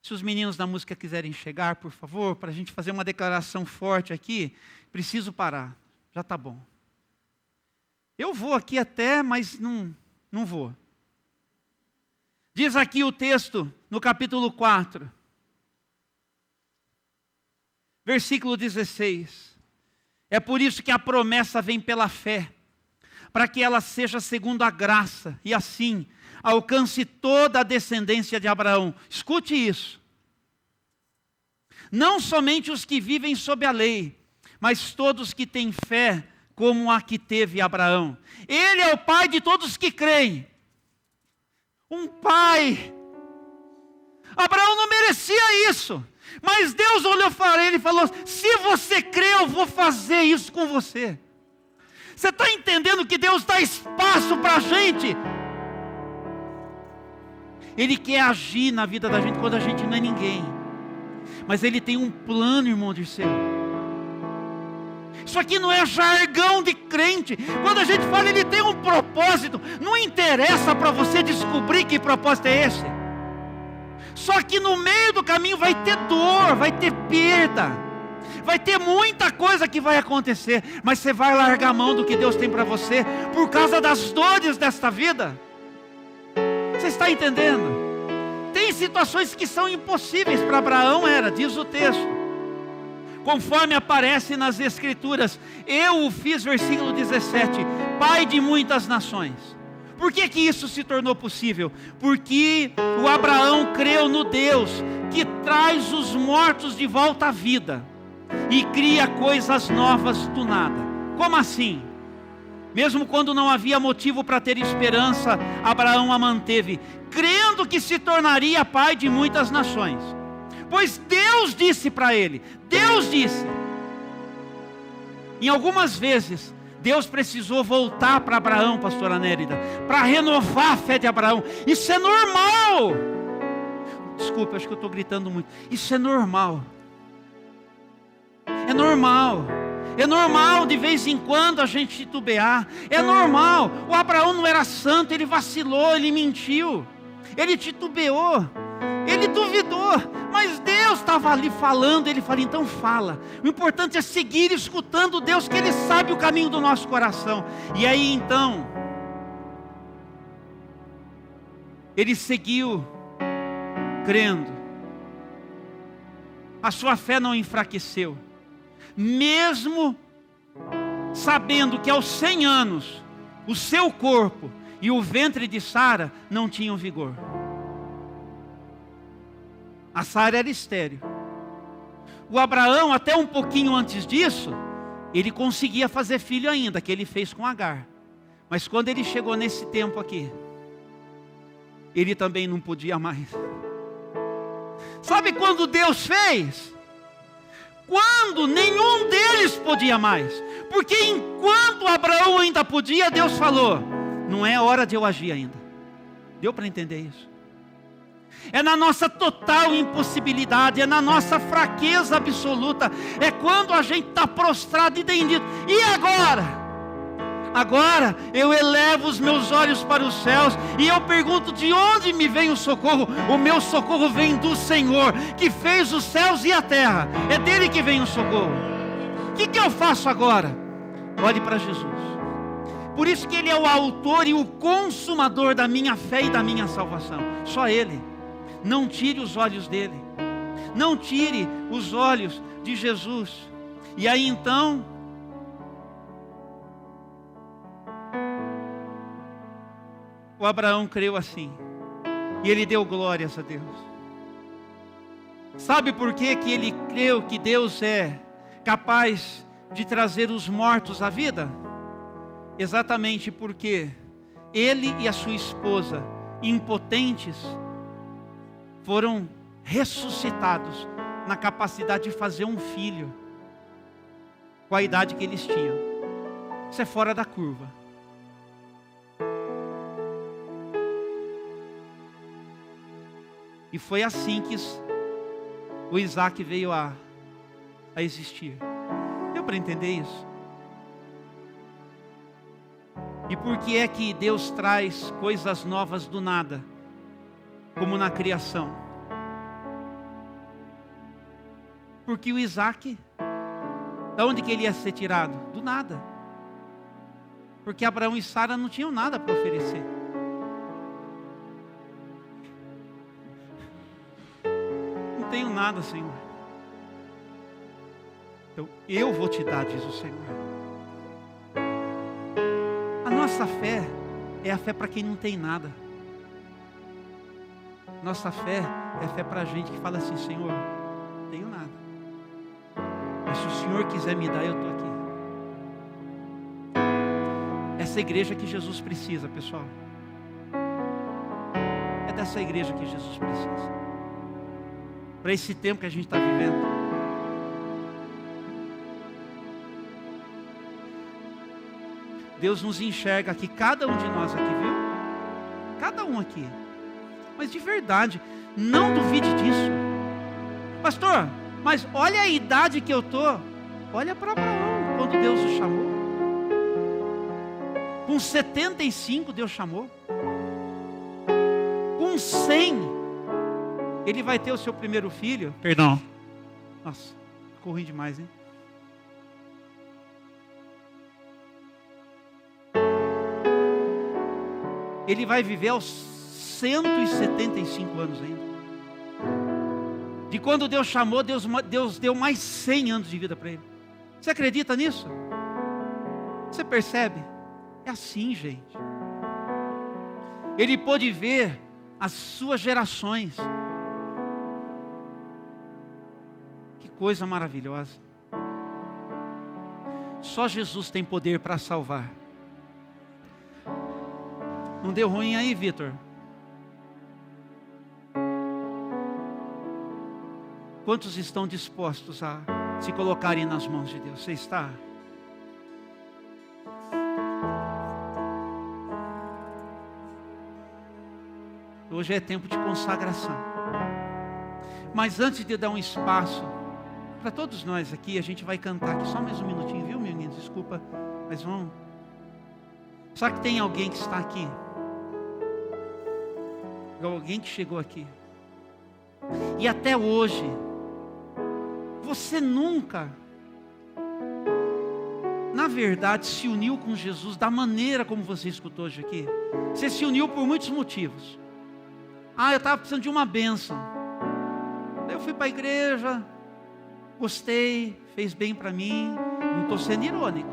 Se os meninos da música quiserem chegar, por favor, para a gente fazer uma declaração forte aqui, preciso parar. Já está bom. Eu vou aqui até, mas não vou. Diz aqui o texto, no capítulo 4, versículo 16. É por isso que a promessa vem pela fé, para que ela seja segundo a graça, e assim alcance toda a descendência de Abraão. Escute isso. Não somente os que vivem sob a lei, mas todos que têm fé, como a que teve Abraão. Ele é o pai de todos que creem. Um pai. Abraão não merecia isso. Mas Deus olhou para ele e falou: se você crê, eu vou fazer isso com você. Você está entendendo que Deus dá espaço para a gente? Ele quer agir na vida da gente quando a gente não é ninguém. Mas Ele tem um plano, irmão de céu. Isso aqui não é jargão de crente. Quando a gente fala Ele tem um propósito, não interessa para você descobrir que propósito é esse. Só que no meio do caminho vai ter dor, vai ter perda, vai ter muita coisa que vai acontecer, mas você vai largar a mão do que Deus tem para você por causa das dores desta vida. Você está entendendo? Tem situações que são impossíveis para Abraão, diz o texto. Conforme aparece nas Escrituras, eu o fiz, versículo 17, pai de muitas nações. Por que isso se tornou possível? Porque o Abraão creu no Deus que traz os mortos de volta à vida e cria coisas novas do nada. Como assim? Mesmo quando não havia motivo para ter esperança, Abraão a manteve, crendo que se tornaria pai de muitas nações. Pois Deus disse para ele, Deus disse. Em algumas vezes, Deus precisou voltar para Abraão, pastora Nérida, para renovar a fé de Abraão. Isso é normal. Desculpa, acho que eu estou gritando muito. Isso é normal. É normal. É normal de vez em quando a gente titubear. É normal. O Abraão não era santo, ele vacilou, ele mentiu. Ele titubeou. Ele duvidou. Mas Deus estava ali falando, ele fala, então fala. O importante é seguir escutando Deus, que Ele sabe o caminho do nosso coração. E aí então, ele seguiu crendo. A sua fé não enfraqueceu. Mesmo sabendo que aos 100 anos, o seu corpo e o ventre de Sara não tinham vigor. A Sara era estéril. O Abraão, até um pouquinho antes disso, ele conseguia fazer filho ainda, que ele fez com Agar. Mas quando ele chegou nesse tempo aqui, ele também não podia mais. Sabe quando Deus fez? Quando nenhum deles podia mais. Porque enquanto Abraão ainda podia, Deus falou, não é hora de eu agir ainda. Deu para entender isso? É na nossa total impossibilidade, é na nossa fraqueza absoluta, é quando a gente está prostrado e tendido. E agora? Agora eu elevo os meus olhos para os céus e eu pergunto, de onde me vem o socorro? O meu socorro vem do Senhor, que fez os céus e a terra. É dele que vem o socorro. O que eu faço agora? Olhe para Jesus. Por isso que Ele é o autor e o consumador da minha fé e da minha salvação. Só Ele. Não tire os olhos dele. Não tire os olhos de Jesus. E aí então, o Abraão creu assim. E ele deu glórias a Deus. Sabe por que ele creu que Deus é capaz de trazer os mortos à vida? Exatamente porque ele e a sua esposa, impotentes, foram ressuscitados na capacidade de fazer um filho com a idade que eles tinham. Isso é fora da curva. E foi assim que o Isaac veio a existir. Deu para entender isso? E por que é que Deus traz coisas novas do nada? Como na criação. Porque o Isaac, da onde que ele ia ser tirado? Do nada. Porque Abraão e Sara não tinham nada para oferecer. Não tenho nada, Senhor. Então eu vou te dar, diz o Senhor. A nossa fé é a fé para quem não tem nada. Nossa fé é fé para a gente que fala assim, Senhor, não tenho nada. Mas se o Senhor quiser me dar, eu estou aqui. Essa igreja que Jesus precisa, pessoal. É dessa igreja que Jesus precisa. Para esse tempo que a gente está vivendo. Deus nos enxerga aqui, cada um de nós aqui, viu? Cada um aqui. Mas de verdade, não duvide disso. Pastor, mas olha a idade que eu estou. Olha para Abraão, quando Deus o chamou. Com 75 Deus chamou. Com 100, ele vai ter o seu primeiro filho. Perdão. Nossa, ficou ruim demais, hein? Ele vai viver aos 175 anos ainda. De quando Deus chamou, Deus deu mais 100 anos de vida para ele. Você acredita nisso? Você percebe? É assim, gente. Ele pôde ver as suas gerações. Que coisa maravilhosa. Só Jesus tem poder para salvar. Não deu ruim aí, Vitor? Quantos estão dispostos a se colocarem nas mãos de Deus? Você está? Hoje é tempo de consagração. Mas antes de dar um espaço para todos nós aqui, a gente vai cantar aqui só mais um minutinho, viu, meninos? Desculpa, mas vamos. Só que tem alguém que está aqui. Alguém que chegou aqui E até hoje, você nunca, na verdade, se uniu com Jesus da maneira como você escutou hoje aqui. Você se uniu por muitos motivos. Eu estava precisando de uma bênção. Eu fui para a igreja, gostei, fez bem para mim. Não estou sendo irônico,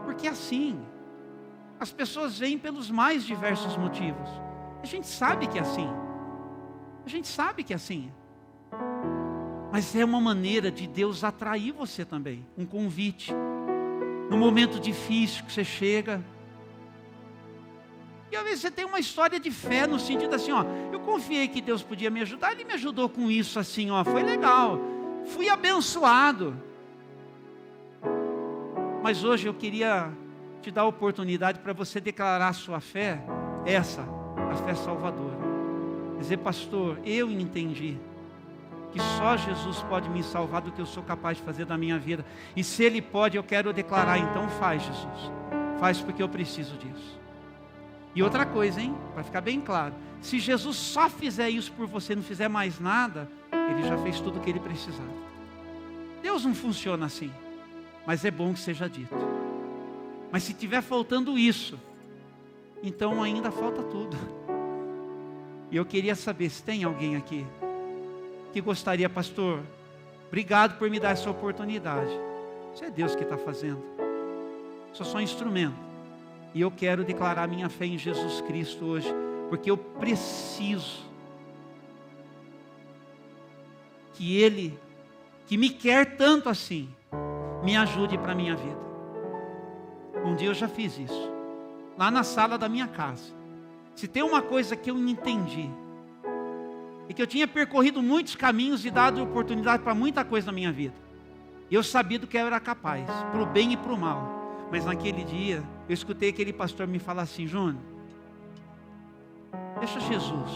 porque é assim. As pessoas vêm pelos mais diversos motivos. A gente sabe que é assim. A gente sabe que é assim. Mas é uma maneira de Deus atrair você também. Um convite. No momento difícil que você chega. E às vezes você tem uma história de fé no sentido assim, eu confiei que Deus podia me ajudar. Ele me ajudou com isso assim, foi legal. Fui abençoado. Mas hoje eu queria te dar a oportunidade para você declarar a sua fé, a fé salvadora. Dizer, pastor, eu entendi que só Jesus pode me salvar do que eu sou capaz de fazer da minha vida. E se Ele pode, eu quero declarar, então faz, Jesus. Faz porque eu preciso disso. E outra coisa, para ficar bem claro, se Jesus só fizer isso por você, não fizer mais nada, Ele já fez tudo o que Ele precisava. Deus não funciona assim. Mas é bom que seja dito. Mas se estiver faltando isso, então ainda falta tudo. E eu queria saber se tem alguém aqui que gostaria, pastor, obrigado por me dar essa oportunidade. Isso é Deus que está fazendo. Sou só um instrumento. E eu quero declarar minha fé em Jesus Cristo hoje, porque eu preciso que Ele, que me quer tanto assim, me ajude para a minha vida. Um dia eu já fiz isso, lá na sala da minha casa. Se tem uma coisa que eu entendi, é que eu tinha percorrido muitos caminhos e dado oportunidade para muita coisa na minha vida. Eu sabia do que eu era capaz, para o bem e para o mal. Mas naquele dia, eu escutei aquele pastor me falar assim, Júnior, deixa Jesus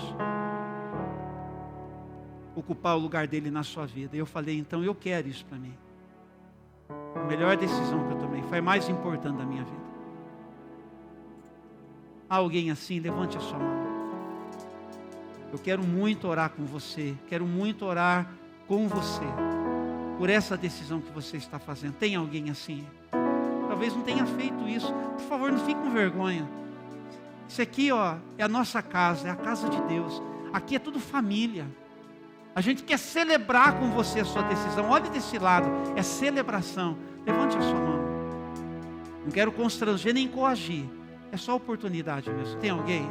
ocupar o lugar dele na sua vida. E eu falei, então eu quero isso para mim. A melhor decisão que eu tomei, foi a mais importante da minha vida. Há alguém assim? Levante a sua mão. Eu quero muito orar com você, quero muito orar com você, por essa decisão que você está fazendo. Tem alguém assim? Talvez não tenha feito isso. Por favor, não fique com vergonha. Isso aqui, é a nossa casa, é a casa de Deus. Aqui é tudo família. A gente quer celebrar com você a sua decisão. Olhe desse lado, é celebração. Levante a sua mão. Não quero constranger nem coagir. É só oportunidade mesmo. Tem alguém?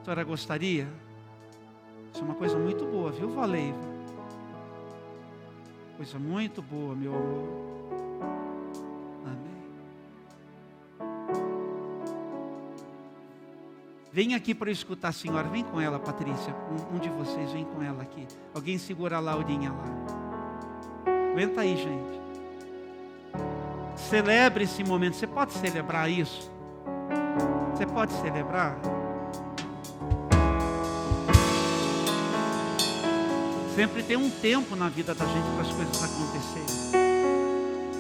A senhora gostaria? Isso é uma coisa muito boa, viu, Valeiva? Coisa muito boa, meu amor. Amém. Vem aqui para eu escutar a senhora. Vem com ela, Patrícia. Um de vocês, vem com ela aqui. Alguém segura a Laurinha lá. Aguenta aí, gente. Celebre esse momento. Você pode celebrar isso? Você pode celebrar? Sempre tem um tempo na vida da gente para as coisas acontecerem.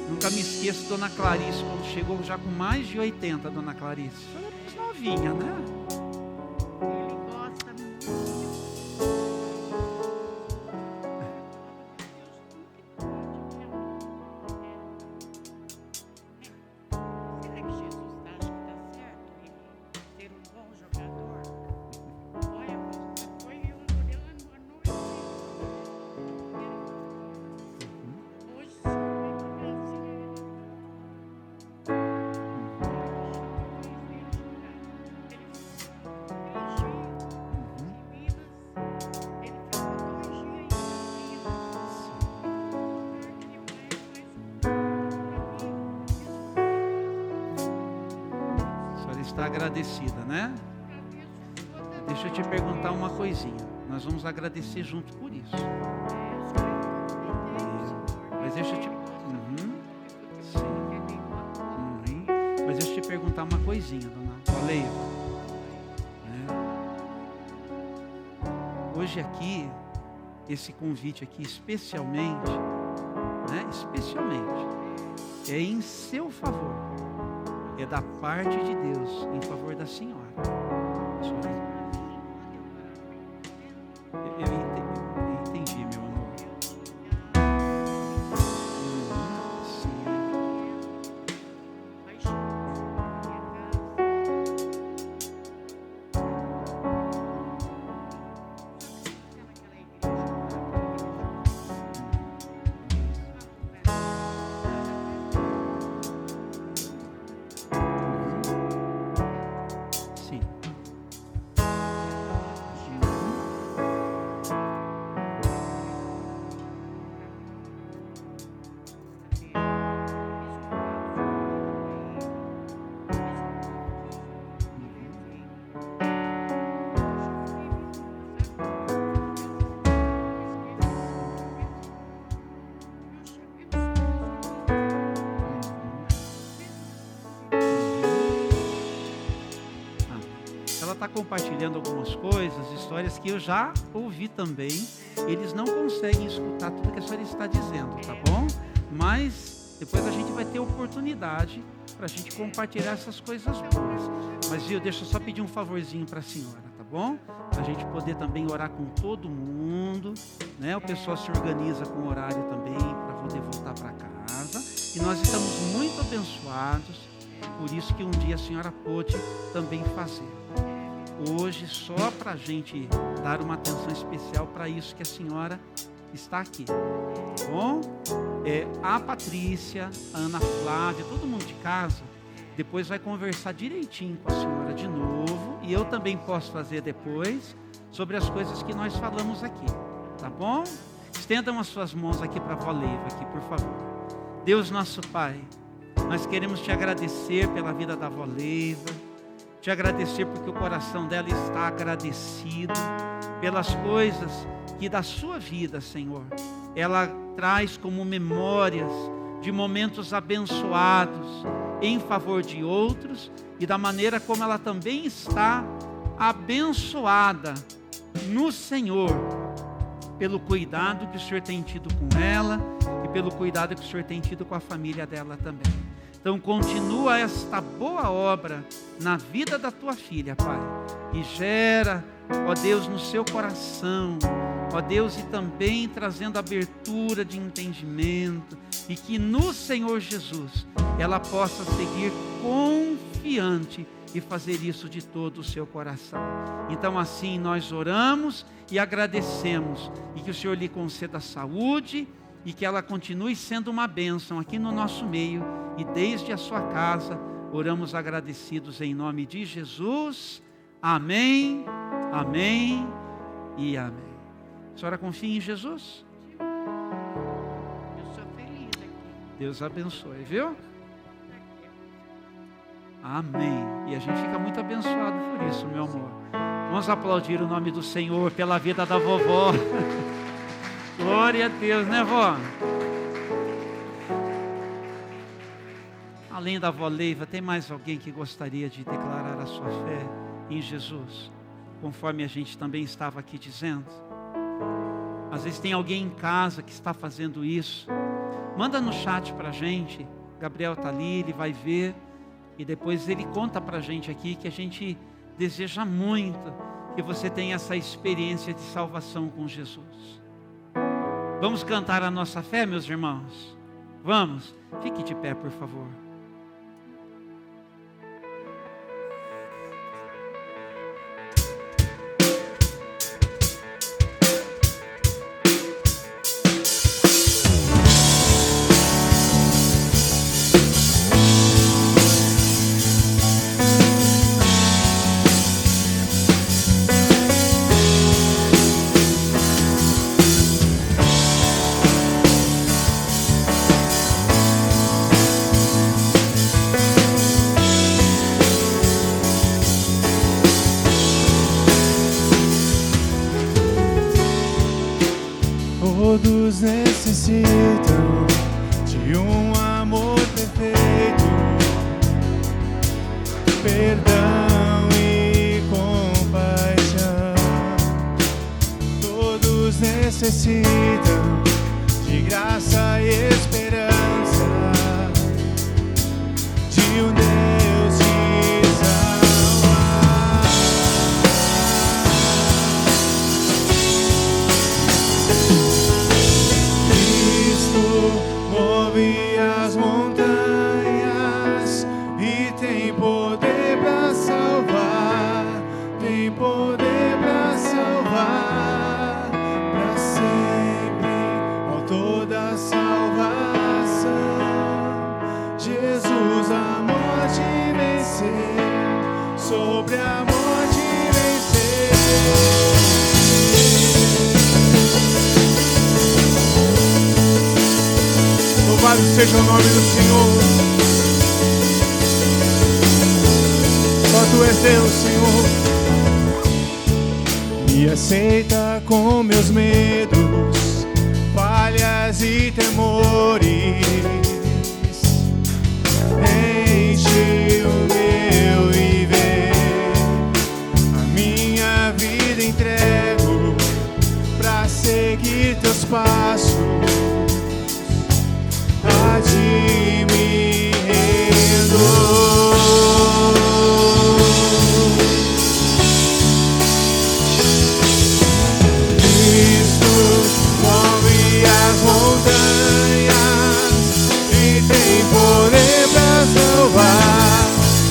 Nunca me esqueço, Dona Clarice, quando chegou já com mais de 80, Dona Clarice. Ela era mais novinha, né? Ele gosta muito. Será que Jesus acha que dá certo ele ser um bom jogador? Olha, foi orando a noite. Hoje sim, Está agradecida, né? Deixa eu te perguntar uma coisinha. Nós vamos agradecer junto por isso. Mas deixa eu te... Sim. Mas deixa eu te perguntar uma coisinha, dona Valeiva. Hoje aqui, esse convite aqui, especialmente, é em seu favor. É da parte de Deus em favor da senhora. Eu entendo. ela está compartilhando algumas coisas, histórias que eu já ouvi também. Eles não conseguem escutar tudo que a senhora está dizendo, tá bom? Mas depois a gente vai ter oportunidade para a gente compartilhar essas coisas boas. Mas, viu, deixa eu só pedir um favorzinho para a senhora, tá bom? Para a gente poder também orar com todo mundo, né? O pessoal se organiza com o horário também para poder voltar para casa. E nós estamos muito abençoados, por isso que um dia a senhora pôde também fazer. Hoje, só para a gente dar uma atenção especial para isso que a senhora está aqui, tá bom? A Patrícia, a Ana Flávia, todo mundo de casa, depois vai conversar direitinho com a senhora de novo, e eu também posso fazer depois, sobre as coisas que nós falamos aqui, tá bom? Estendam as suas mãos aqui para a avó Leiva, aqui, por favor. Deus nosso Pai, nós queremos te agradecer pela vida da avó Leiva, te agradecer porque o coração dela está agradecido pelas coisas que da sua vida, Senhor, ela traz como memórias de momentos abençoados em favor de outros e da maneira como ela também está abençoada no Senhor, pelo cuidado que o Senhor tem tido com ela e pelo cuidado que o Senhor tem tido com a família dela também. Então continua esta boa obra na vida da tua filha, Pai, e gera, ó Deus, no seu coração, ó Deus, e também trazendo abertura de entendimento, e que no Senhor Jesus ela possa seguir confiante e fazer isso de todo o seu coração. Então assim nós oramos e agradecemos, e que o Senhor lhe conceda saúde, e que ela continue sendo uma bênção aqui no nosso meio e desde a sua casa. Oramos agradecidos em nome de Jesus. Amém, amém e amém. A senhora confia em Jesus? Eu sou feliz aqui. Deus abençoe, viu? Amém. E a gente fica muito abençoado por isso, meu amor. Vamos aplaudir o nome do Senhor pela vida da vovó. Glória a Deus, né, vó? Além da avó Leiva, tem mais alguém que gostaria de declarar a sua fé em Jesus? Conforme a gente também estava aqui dizendo. Às vezes tem alguém em casa que está fazendo isso. Manda no chat para a gente. Gabriel está ali, ele vai ver. E depois ele conta para a gente aqui que a gente deseja muito que você tenha essa experiência de salvação com Jesus. Vamos cantar a nossa fé, meus irmãos? Vamos? Fique de pé, por favor. Todos necessitam de um amor perfeito, perdão e compaixão. Todos necessitam de graça e esperança, de um Deus de salvar. Move as montanhas e tem poder para salvar, tem poder para salvar, para sempre, autor da salvação. Jesus a morte venceu, sobre a morte venceu. Louvado seja o nome do Senhor. Só Tu és Deus, Senhor. Me aceita com meus medos, falhas e temores. Enche o meu viver passos, a ti me rendo. Cristo move as montanhas e tem poder pra salvar,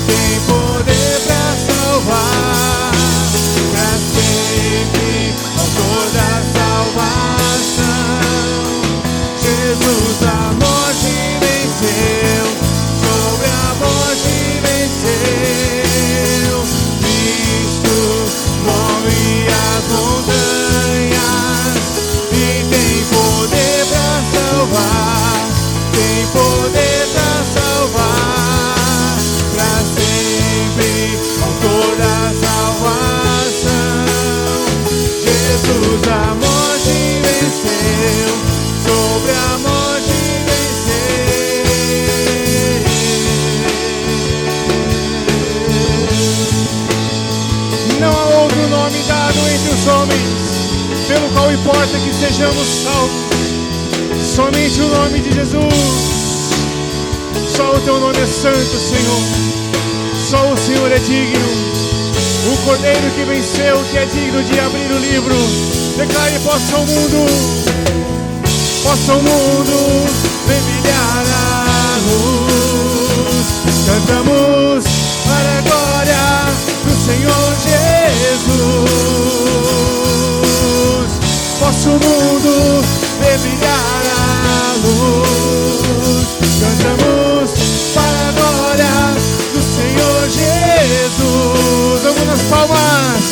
tem poder pra salvar, pra sempre, autor da salvação. Jesus a morte venceu, sobre a morte venceu. Cristo move as montanhas e tem poder pra salvar, tem poder pra salvar, pra sempre, autor da salvação. Jesus a morte venceu, sobre a morte venceu. Não há outro nome dado entre os homens pelo qual importa que sejamos salvos, somente o nome de Jesus. Só o teu nome é santo, Senhor, só o Senhor é digno. O Cordeiro que venceu, que é digno de abrir o livro. Declare: possa o mundo brilhar a luz. Cantamos para a glória do Senhor Jesus. Possa o mundo brilhar a luz. Cantamos para a glória do Senhor Jesus. Vamos nas palmas.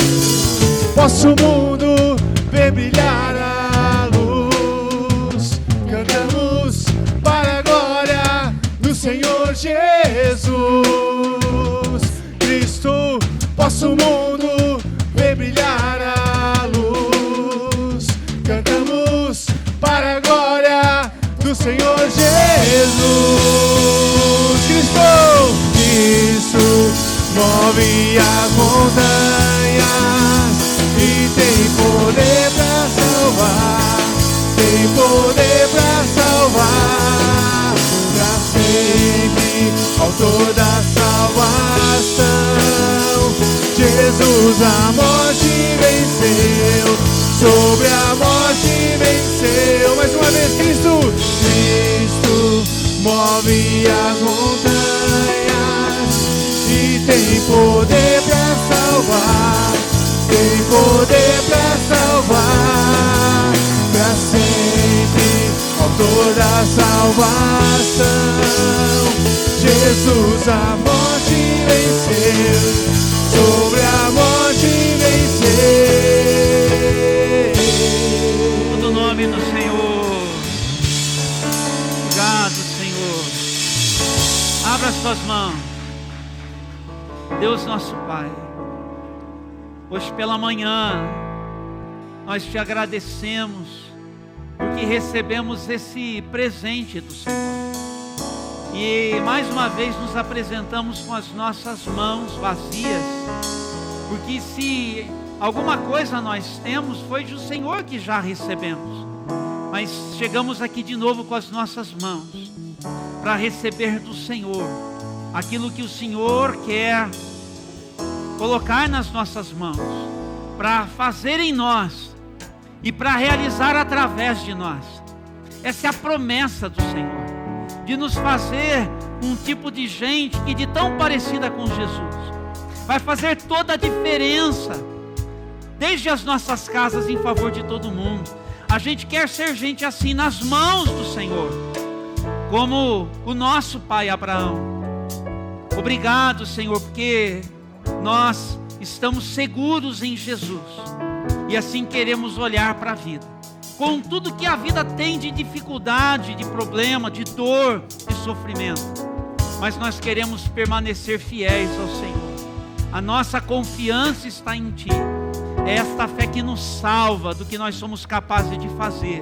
Possa o mundo ver brilhar a luz. Cantamos para a glória do Senhor Jesus. Cristo, possa o mundo ver brilhar a luz. Cantamos para a glória do Senhor Jesus. Cristo move as montanhas e tem poder pra salvar, tem poder pra salvar, pra sempre, autor da salvação. Jesus a morte venceu, sobre a morte venceu. Mais uma vez, Cristo move as montanhas e tem poder pra salvar, tem poder pra salvar, pra sempre, autor da salvação. Jesus a morte venceu, sobre a morte venceu. No nome do Senhor. Obrigado, Senhor. Abra suas mãos. Deus nosso Pai, hoje pela manhã nós te agradecemos porque recebemos esse presente do Senhor e mais uma vez nos apresentamos com as nossas mãos vazias, porque se alguma coisa nós temos foi do Senhor que já recebemos, mas chegamos aqui de novo com as nossas mãos para receber do Senhor aquilo que o Senhor quer colocar nas nossas mãos, para fazer em nós e para realizar através de nós. Essa é a promessa do Senhor, de nos fazer um tipo de gente que de tão parecida com Jesus vai fazer toda a diferença, desde as nossas casas em favor de todo mundo. A gente quer ser gente assim nas mãos do Senhor, como o nosso pai Abraão. Obrigado, Senhor, porque nós estamos seguros em Jesus e assim queremos olhar para a vida, com tudo que a vida tem de dificuldade, de problema, de dor, de sofrimento, mas nós queremos permanecer fiéis ao Senhor. A nossa confiança está em Ti. É esta fé que nos salva do que nós somos capazes de fazer.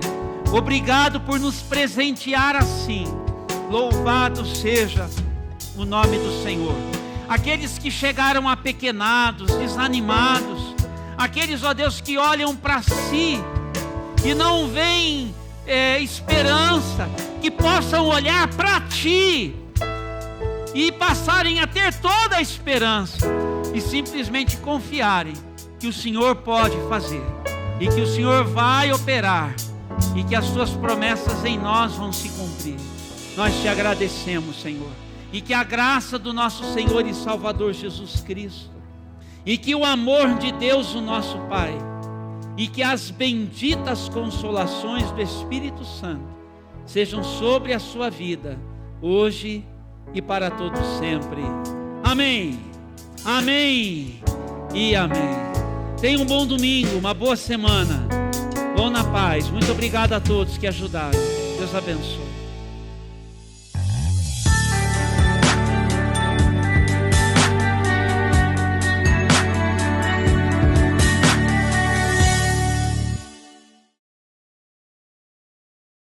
Obrigado por nos presentear assim. Louvado seja o nome do Senhor. Aqueles que chegaram apequenados, desanimados, aqueles, ó Deus, que olham para si e não veem esperança, que possam olhar para Ti e passarem a ter toda a esperança e simplesmente confiarem que o Senhor pode fazer e que o Senhor vai operar e que as Tuas promessas em nós vão se cumprir. Nós Te agradecemos, Senhor, e que a graça do nosso Senhor e Salvador Jesus Cristo, e que o amor de Deus, o nosso Pai, e que as benditas consolações do Espírito Santo sejam sobre a sua vida, hoje e para todos sempre. Amém, amém e amém. Tenha um bom domingo, uma boa semana. Vão na paz. Muito obrigado a todos que ajudaram. Deus abençoe.